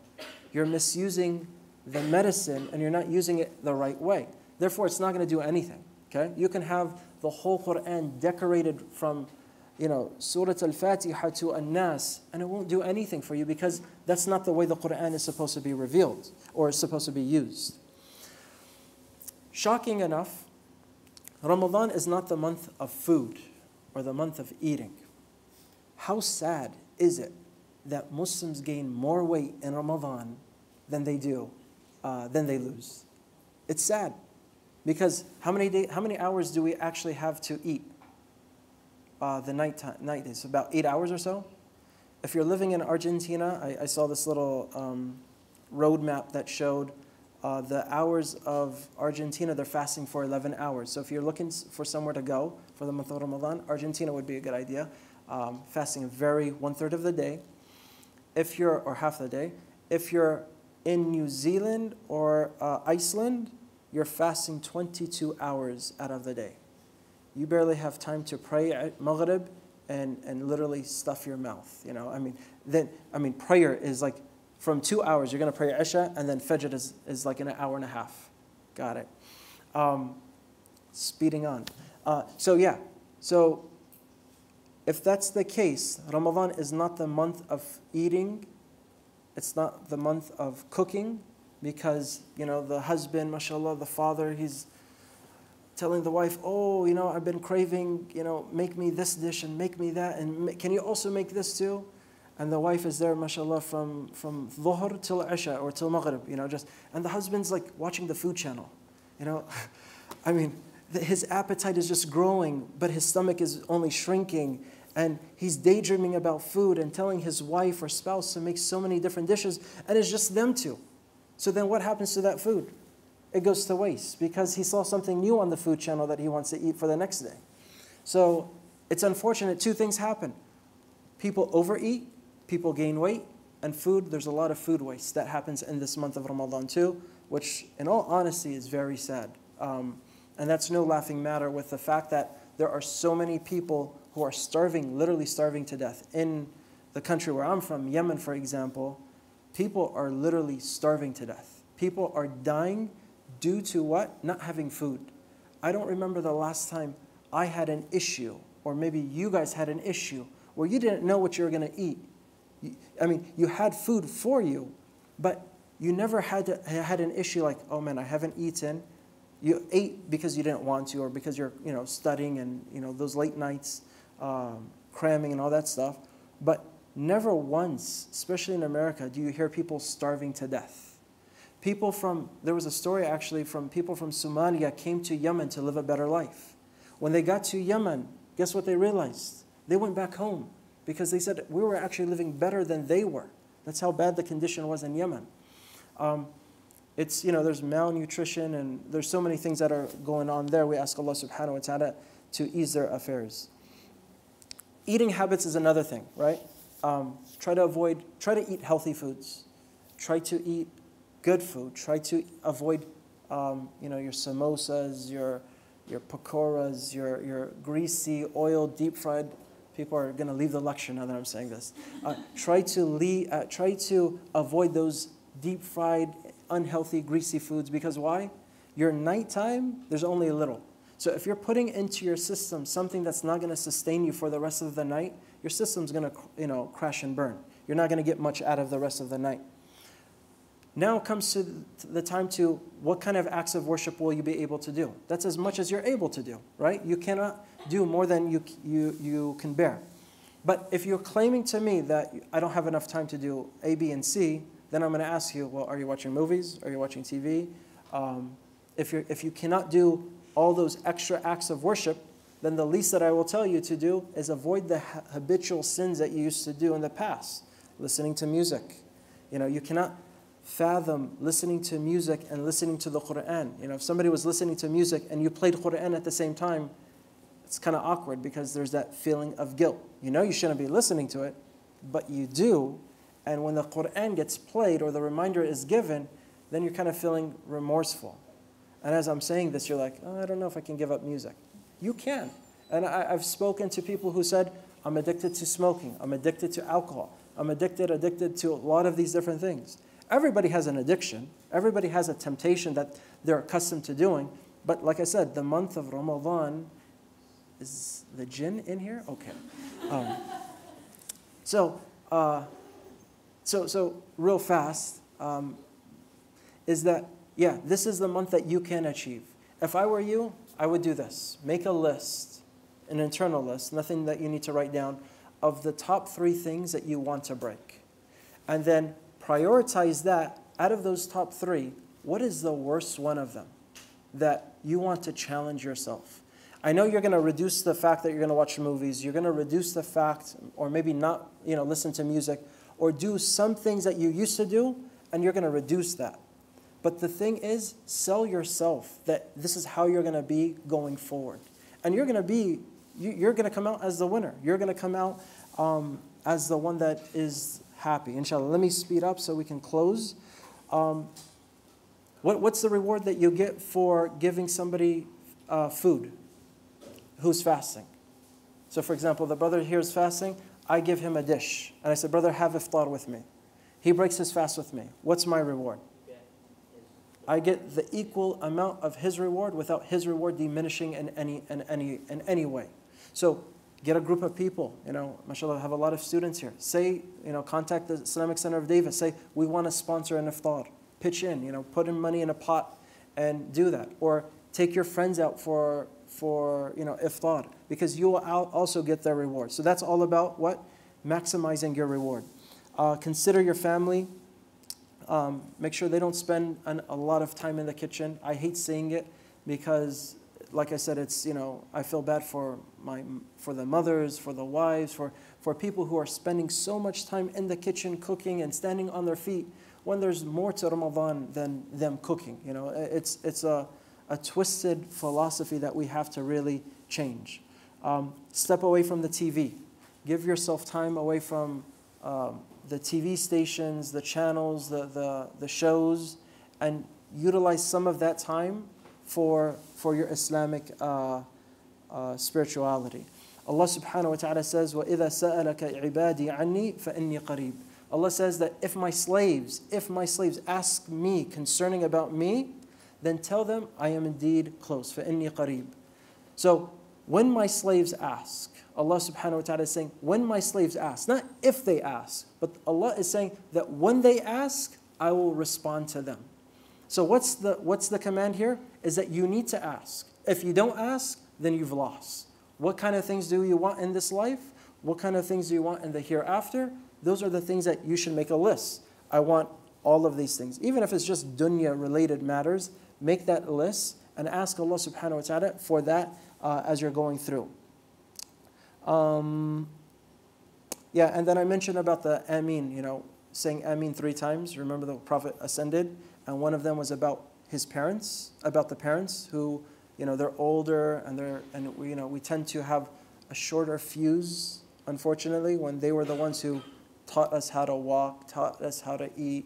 You're misusing the medicine and you're not using it the right way. Therefore, it's not going to do anything. Okay? You can have the whole Quran decorated from, Surah Al-Fatiha to An-Nas, and it won't do anything for you, because that's not the way the Quran is supposed to be revealed or is supposed to be used. Shocking enough, Ramadan is not the month of food or the month of eating. How sad is it that Muslims gain more weight in Ramadan than they lose? It's sad. Because how many hours do we actually have to eat? The night is about 8 hours or so. If you're living in Argentina, I saw this little road map that showed the hours of Argentina. They're fasting for 11 hours. So if you're looking for somewhere to go for the month of Ramadan, Argentina would be a good idea. Fasting a very 1/3 of the day, or half the day. If you're in New Zealand or Iceland, you're fasting 22 hours out of the day. You barely have time to pray at Maghrib and literally stuff your mouth. Prayer is like from 2 hours. You're going to pray Isha, and then Fajr is like in an hour and a half. Got it. Speeding on. So if that's the case, Ramadan is not the month of eating. It's not the month of cooking. Because, the husband, mashallah, the father, he's telling the wife, oh, I've been craving, make me this dish and make me that, and can you also make this too? And the wife is there, mashallah, from Dhuhr till Isha or till Maghrib, and the husband's like watching the food channel, his appetite is just growing, but his stomach is only shrinking, and he's daydreaming about food and telling his wife or spouse to make so many different dishes, and it's just them two. So then what happens to that food? It goes to waste because he saw something new on the food channel that he wants to eat for the next day. So it's unfortunate 2 things happen. People overeat people gain weight, and food, there's a lot of food waste that happens in this month of Ramadan too, which in all honesty is very sad. And that's no laughing matter with the fact that there are so many people who are starving, literally starving to death. In the country where I'm from, Yemen for example, people are literally starving to death. People are dying due to what? Not having food. I don't remember the last time I had an issue, or maybe you guys had an issue, where you didn't know what you were going to eat. I mean, you had food for you, but you never had an issue like, oh man, I haven't eaten. You ate because you didn't want to, or because you're studying and those late nights, cramming and all that stuff. But never once, especially in America, do you hear people starving to death. There was a story actually from people from Somalia came to Yemen to live a better life. When they got to Yemen, guess what they realized? They went back home because they said, we were actually living better than they were. That's how bad the condition was in Yemen. There's malnutrition and there's so many things that are going on there. We ask Allah subhanahu wa ta'ala to ease their affairs. Eating habits is another thing, right? Try to eat healthy foods. Try to eat good food. Try to avoid, your samosas, your pakoras, your greasy, oil, deep fried. People are going to leave the lecture now that I'm saying this. Try to avoid those deep fried, unhealthy, greasy foods, because why? Your nighttime, there's only a little. So if you're putting into your system something that's not going to sustain you for the rest of the night, your system's going to crash and burn. You're not going to get much out of the rest of the night. Now comes to the time to what kind of acts of worship will you be able to do? That's as much as you're able to do, right? You cannot do more than you can bear. But if you're claiming to me that I don't have enough time to do A, B, and C, then I'm going to ask you, well, are you watching movies? Are you watching TV? If you cannot do all those extra acts of worship, then the least that I will tell you to do is avoid the habitual sins that you used to do in the past. Listening to music. You cannot fathom listening to music and listening to the Quran. If somebody was listening to music and you played Quran at the same time, it's kind of awkward because there's that feeling of guilt. You shouldn't be listening to it, but you do. And when the Quran gets played or the reminder is given, then you're kind of feeling remorseful. And as I'm saying this, you're like, oh, I don't know if I can give up music. You can. And I've spoken to people who said, I'm addicted to smoking. I'm addicted to alcohol. I'm addicted to a lot of these different things. Everybody has an addiction. Everybody has a temptation that they're accustomed to doing. But like I said, the month of Ramadan, is the jinn in here? Okay. So real fast, is that, yeah, this is the month that you can achieve. If I were you, I would do this. Make a list, an internal list, nothing that you need to write down, of the top 3 things that you want to break. And then prioritize that. Out of those top 3, what is the worst one of them that you want to challenge yourself? I know you're going to reduce the fact that you're going to watch movies. You're going to reduce the fact, or maybe not, listen to music, or do some things that you used to do, and you're going to reduce that. But the thing is, sell yourself that this is how you're going to be going forward. And you're going to come out as the winner. You're going to come out as the one that is happy. Inshallah, let me speed up so we can close. What's the reward that you get for giving somebody food who's fasting? So for example, the brother here is fasting. I give him a dish. And I said, brother, have iftar with me. He breaks his fast with me. What's my reward? I get the equal amount of his reward without his reward diminishing in any way. So get a group of people, mashallah, have a lot of students here. Say, contact the Islamic Center of Davis. Say, we want to sponsor an iftar. Pitch in, put in money in a pot and do that. Or take your friends out for iftar, because you will also get their reward. So that's all about what? Maximizing your reward. Consider your family. Make sure they don't spend a lot of time in the kitchen. I hate saying it because, like I said, it's, I feel bad for the mothers, for the wives, for people who are spending so much time in the kitchen cooking and standing on their feet when there's more to Ramadan than them cooking. It's a twisted philosophy that we have to really change. Step away from the TV. Give yourself time away from the TV stations, the channels, the shows, and utilize some of that time for your Islamic spirituality. Allah subhanahu wa ta'ala says, وَإِذَا سَأَلَكَ عِبَادِي عَنِّي فَإِنِّي قَرِيبٌ. Allah says that if my slaves ask me concerning about me, then tell them I am indeed close. فَإِنِّي قَرِيبٌ. So when my slaves ask, Allah subhanahu wa ta'ala is saying, when my slaves ask, not if they ask, but Allah is saying that when they ask, I will respond to them. So what's the command here? Is that you need to ask. If you don't ask, then you've lost. What kind of things do you want in this life? What kind of things do you want in the hereafter? Those are the things that you should make a list. I want all of these things. Even if it's just dunya related matters, make that list and ask Allah subhanahu wa ta'ala for that as you're going through. Yeah, and then I mentioned about the Ameen, saying Ameen 3 times. Remember the Prophet ascended, and one of them was about his parents, about the parents who, they're older and we tend to have a shorter fuse, unfortunately, when they were the ones who taught us how to walk, taught us how to eat,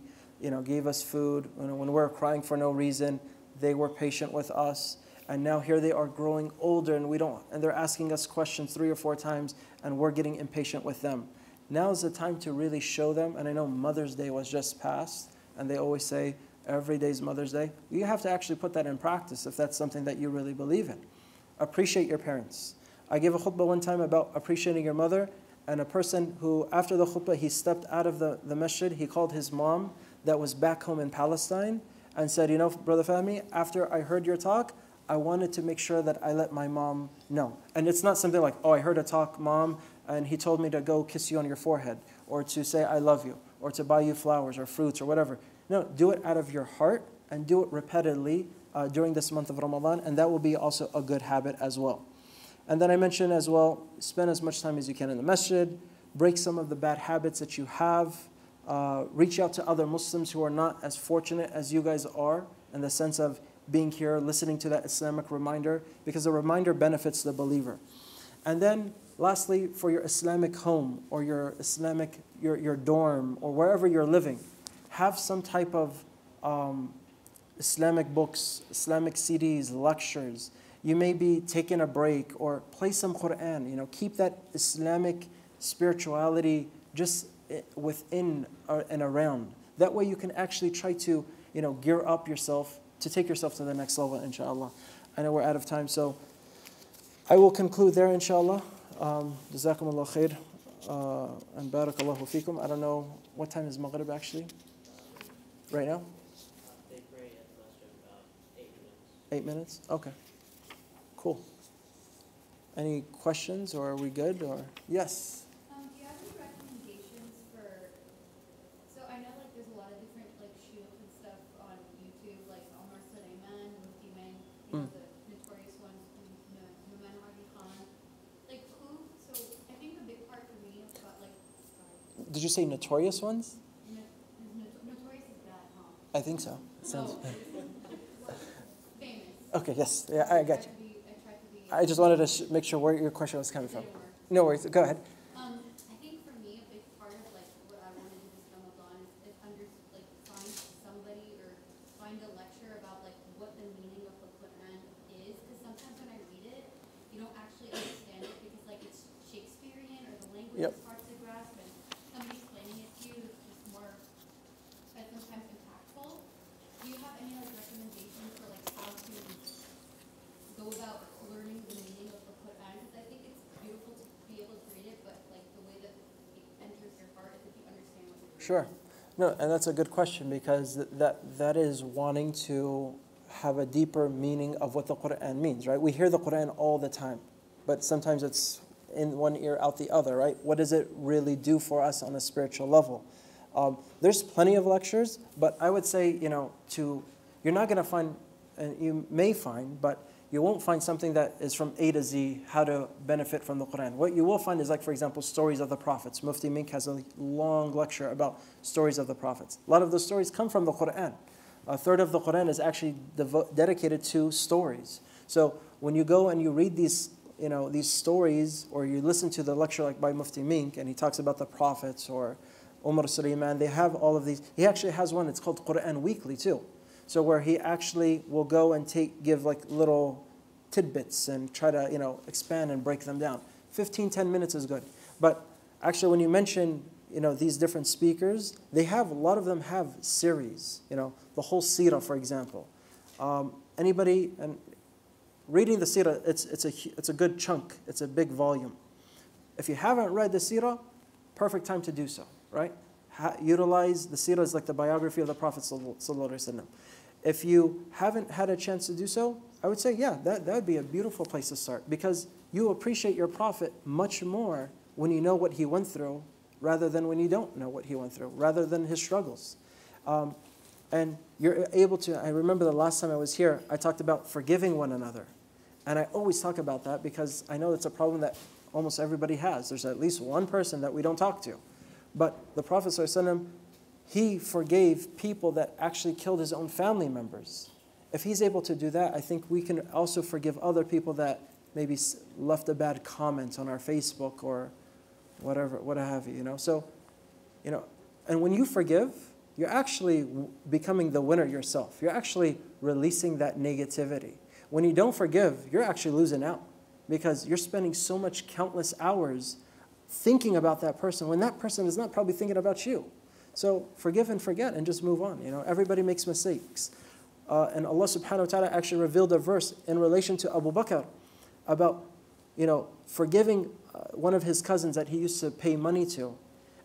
gave us food. When we were crying for no reason, they were patient with us. And now here they are growing older and they're asking us questions 3 or 4 times and we're getting impatient with them. Now is the time to really show them, and I know Mother's Day was just passed, and they always say, every day is Mother's Day. You have to actually put that in practice if that's something that you really believe in. Appreciate your parents. I gave a khutbah one time about appreciating your mother, and a person who, after the khutbah, he stepped out of the masjid, he called his mom that was back home in Palestine and said, Brother Fahmy, after I heard your talk, I wanted to make sure that I let my mom know. And it's not something like, I heard a talk, Mom, and he told me to go kiss you on your forehead, or to say I love you, or to buy you flowers or fruits or whatever. No, do it out of your heart and do it repeatedly during this month of Ramadan, and that will be also a good habit as well. And then I mentioned as well, spend as much time as you can in the masjid, break some of the bad habits that you have, reach out to other Muslims who are not as fortunate as you guys are, in the sense of being here, listening to that Islamic reminder, because the reminder benefits the believer. And then lastly, for your Islamic home or your Islamic, your dorm or wherever you're living, have some type of Islamic books, Islamic CDs, lectures. You may be taking a break or play some Quran. Keep that Islamic spirituality just within and around. That way you can actually try to gear up yourself to take yourself to the next level, inshallah. I know we're out of time, so I will conclude there, inshallah. Jazakumullah khair and barakallahu fikum. I don't know, what time is Maghrib actually? Right now? They pray at the masjid about 8 minutes. 8 minutes? Okay. Cool. Any questions, or are we good? Or yes? Do you have any recommendations for, so I know there's a lot of different shields and stuff on YouTube, like Omar Suleiman, Mufti Meng, the notorious ones, Numan Ali Khan. So I think a big part for me about sorry. Did you say notorious ones? Notorious is bad, huh? I think so. Sounds Famous. Okay, yes. Yeah, I got you. I tried to be. I just wanted to make sure where your question was coming from. No worries. Go ahead. I think for me, a big part of what I want to do this Ramadan is find somebody or find a lecture about what the meaning of the Quran is. Because sometimes when I read it, you don't actually understand it because it's Shakespearean or the language Yep. is hard to grasp, and somebody explaining it to you is just more sometimes impactful. Do you have any recommendations for how to go about learning the meaning of the Quran? Because I think it's beautiful to be able to read it, but the way that it enters your heart is if you understand what you're reading. Sure. No, and that's a good question, because that is wanting to have a deeper meaning of what the Quran means, right? We hear the Quran all the time, but sometimes it's in one ear, out the other, right? What does it really do for us on a spiritual level? There's plenty of lectures, but I would say, you're not going to find, and you may find, but you won't find something that is from A to Z, how to benefit from the Quran. What you will find is for example, stories of the prophets. Mufti Mink has a long lecture about stories of the prophets. A lot of those stories come from the Quran. A third of the Quran is actually dedicated to stories. So when you go and you read these these stories, or you listen to the lecture like by Mufti Mink, and he talks about the prophets, or Umar Sulaiman, they have all of these. He actually has one, it's called Quran Weekly too. So where he actually will go and give like little tidbits and try to, expand and break them down. 10 minutes is good. But actually when you mention, these different speakers, a lot of them have series, the whole seerah, for example. Anybody, and reading the seerah, it's a good chunk, it's a big volume. If you haven't read the seerah, perfect time to do so, right? Utilize the seerah as like the biography of the Prophet ﷺ. If you haven't had a chance to do so, I would say, yeah, that would be a beautiful place to start, because you appreciate your Prophet much more when you know what he went through rather than when you don't know what he went through, rather than his struggles. And you're able to, I remember the last time I was here, I talked about forgiving one another. And I always talk about that because I know it's a problem that almost everybody has. There's at least one person that we don't talk to. But the Prophet ﷺ, he forgave people that actually killed his own family members. If he's able to do that, I think we can also forgive other people that maybe left a bad comment on our Facebook or whatever, what have you, So, and when you forgive, you're actually becoming the winner yourself. You're actually releasing that negativity. When you don't forgive, you're actually losing out, because you're spending so much countless hours thinking about that person when that person is not probably thinking about you. So forgive and forget and just move on. Everybody makes mistakes. And Allah subhanahu wa ta'ala actually revealed a verse in relation to Abu Bakr about, forgiving one of his cousins that he used to pay money to.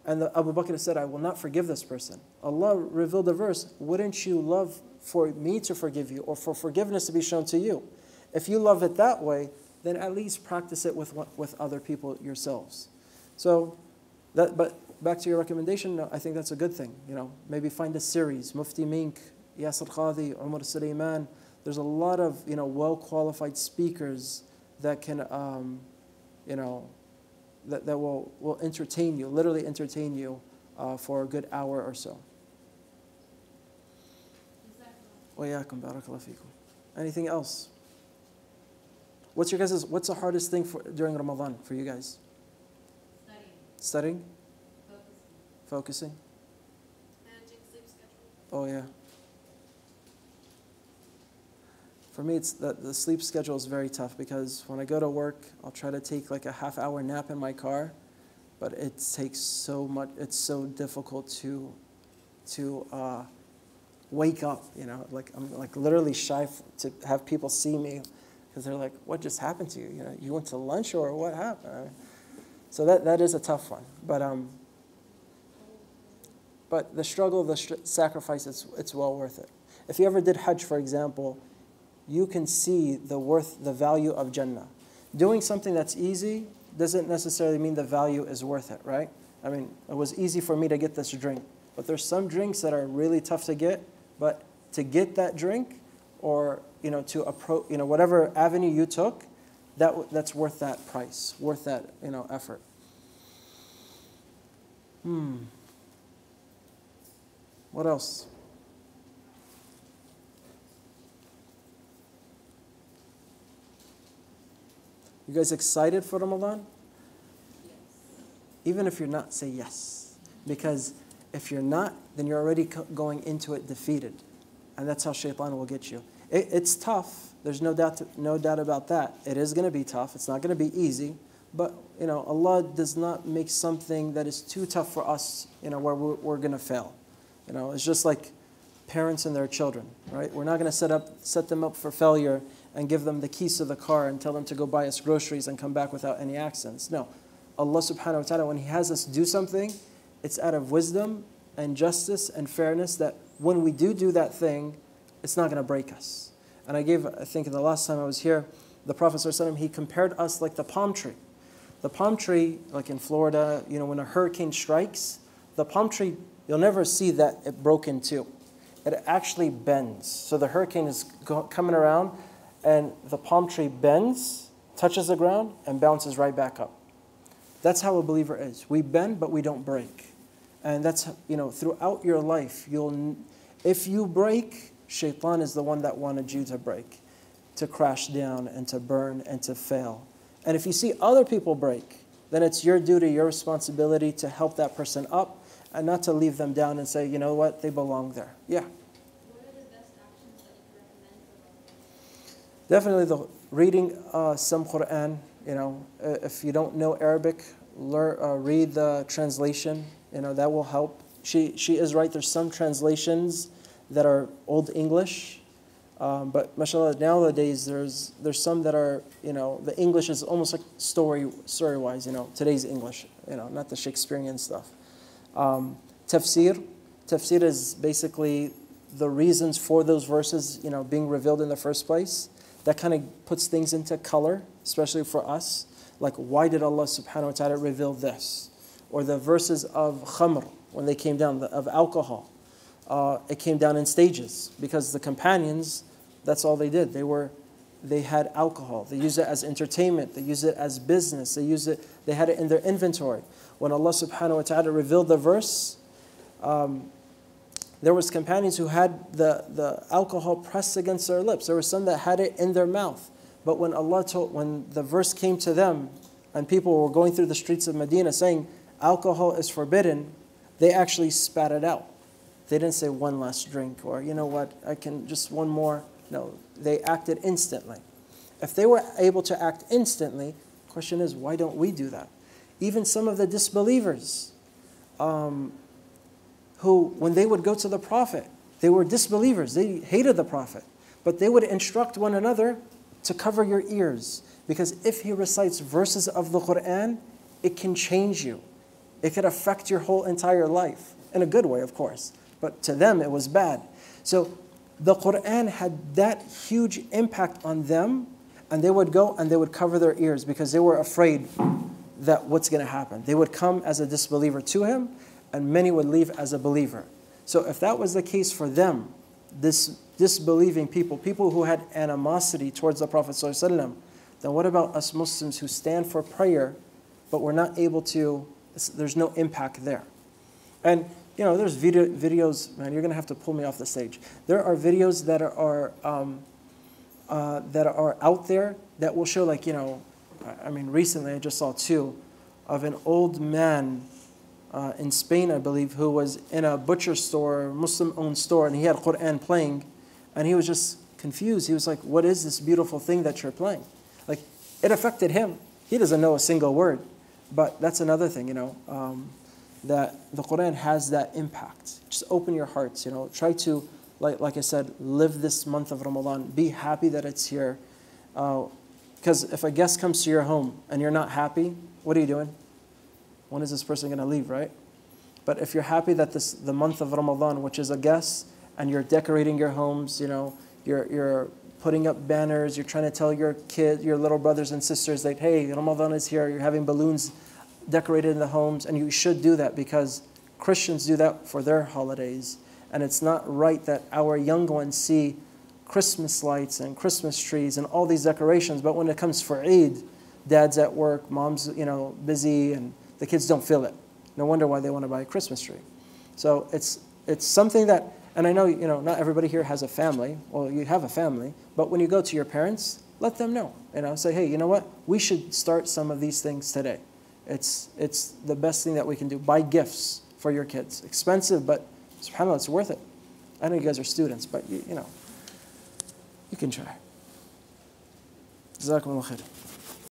And Abu Bakr said, I will not forgive this person. Allah revealed a verse, wouldn't you love for me to forgive you, or for forgiveness to be shown to you? If you love it that way, then at least practice it with other people yourselves. So, but back to your recommendation, I think that's a good thing. Maybe find a series, Mufti Mink, Yasir Qadhi, Umar Sulaiman. There's a lot of well-qualified speakers that can that will entertain you, literally entertain you for a good hour or so. وَيَاكُمْ بَارَكَ اللَّهُ فِيكُمْ. Anything else? What's the hardest thing during Ramadan for you guys? Studying? Focusing? Managing sleep schedule. Oh yeah. For me, it's the sleep schedule is very tough, because when I go to work, I'll try to take like a half-hour nap in my car, but it takes so much. It's so difficult to wake up. Like I'm like literally shy to have people see me, because they're like, "What just happened to you? You went to lunch, or what happened?" So that is a tough one, but the struggle, the sacrifice, it's well worth it. If you ever did Hajj, for example, you can see the value of Jannah. Doing something that's easy doesn't necessarily mean the value is worth it, right? I mean, it was easy for me to get this drink, but there's some drinks that are really tough to get, but to get that drink, or to approach, whatever avenue you took, that's worth that price, worth that effort. What else? You guys excited for Ramadan? Yes. Even if you're not, say yes. Because if you're not, then you're already going into it defeated. And that's how shaitan will get you. It's tough. There's no doubt about that. It is going to be tough. It's not going to be easy. But, Allah does not make something that is too tough for us, where we're going to fail. It's just like parents and their children, right? We're not going to set them up for failure and give them the keys to the car and tell them to go buy us groceries and come back without any accidents. No. Allah subhanahu wa ta'ala, when He has us do something, it's out of wisdom and justice and fairness, that when we do that thing, it's not going to break us. And I think the last time I was here, the Prophet ﷺ, he compared us like the palm tree. The palm tree, like in Florida, when a hurricane strikes, the palm tree, you'll never see that it broke in two. It actually bends. So the hurricane is coming around, and the palm tree bends, touches the ground, and bounces right back up. That's how a believer is. We bend, but we don't break. And that's, throughout your life, if you break, shaitan is the one that wanted you to break, to crash down and to burn and to fail. And if you see other people break, then it's your duty, your responsibility to help that person up and not to leave them down and say, you know what, they belong there. Yeah. What are the best actions that you could recommend for them? Definitely reading some Quran. You know, if you don't know Arabic, read the translation. You know, that will help. She is right. There's some translations that are Old English, but mashallah nowadays there's some that are, you know, the English is almost like story-wise. You know, today's English. You know, not the Shakespearean stuff. Tafsir is basically the reasons for those verses, you know, being revealed in the first place. That kind of puts things into color, especially for us. Like, why did Allah subhanahu wa ta'ala reveal this? Or the verses of khamr, when they came down, of alcohol. It came down in stages, because the companions, that's all they did. They had alcohol. They used it as entertainment. They used it as business. They had it in their inventory. When Allah subhanahu wa ta'ala revealed the verse, there was companions who had the alcohol pressed against their lips. There were some that had it in their mouth. But when the verse came to them, and people were going through the streets of Medina saying, alcohol is forbidden, they actually spat it out. They didn't say one last drink, or you know what, I can just one more. No, they acted instantly. If they were able to act instantly, the question is, why don't we do that? Even some of the disbelievers, who, when they would go to the Prophet, they were disbelievers. They hated the Prophet. But they would instruct one another to cover your ears. Because if he recites verses of the Quran, it can change you. It could affect your whole entire life. In a good way, of course. But to them, it was bad. So the Quran had that huge impact on them. And they would go and they would cover their ears because they were afraid that what's going to happen. They would come as a disbeliever to him, and many would leave as a believer. So if that was the case for them, this disbelieving people who had animosity towards the Prophet ﷺ, then what about us Muslims who stand for prayer, but we're not able to, there's no impact there. And you know, there's videos, man, you're going to have to pull me off the stage. There are videos that are out there that will show, like, you know, I mean, recently I just saw two of an old man in Spain, I believe, who was in a butcher store, Muslim-owned store, and he had Quran playing, and he was just confused. He was like, what is this beautiful thing that you're playing? Like, it affected him. He doesn't know a single word, but that's another thing, you know, that the Quran has that impact. Just open your hearts, you know, try to, like I said, live this month of Ramadan. Be happy that it's here. Because if a guest comes to your home and you're not happy, what are you doing? When is this person going to leave, right? But if you're happy that the month of Ramadan, which is a guest, and you're decorating your homes, you know, you're putting up banners, you're trying to tell your kids, your little brothers and sisters that, hey, Ramadan is here, you're having balloons decorated in the homes, and you should do that because Christians do that for their holidays. And it's not right that our young ones see Christmas lights and Christmas trees and all these decorations, but when it comes for Eid, dad's at work, mom's, you know, busy, and the kids don't feel it. No wonder why they want to buy a Christmas tree. So it's something that, and I know, you know, not everybody here has a family. Well, you have a family, but when you go to your parents, let them know. You know, say, hey, you know what? We should start some of these things today. It's the best thing that we can do. Buy gifts for your kids. Expensive, but subhanAllah, it's worth it. I know you guys are students, but you know, you can try. Jazakumullah khair.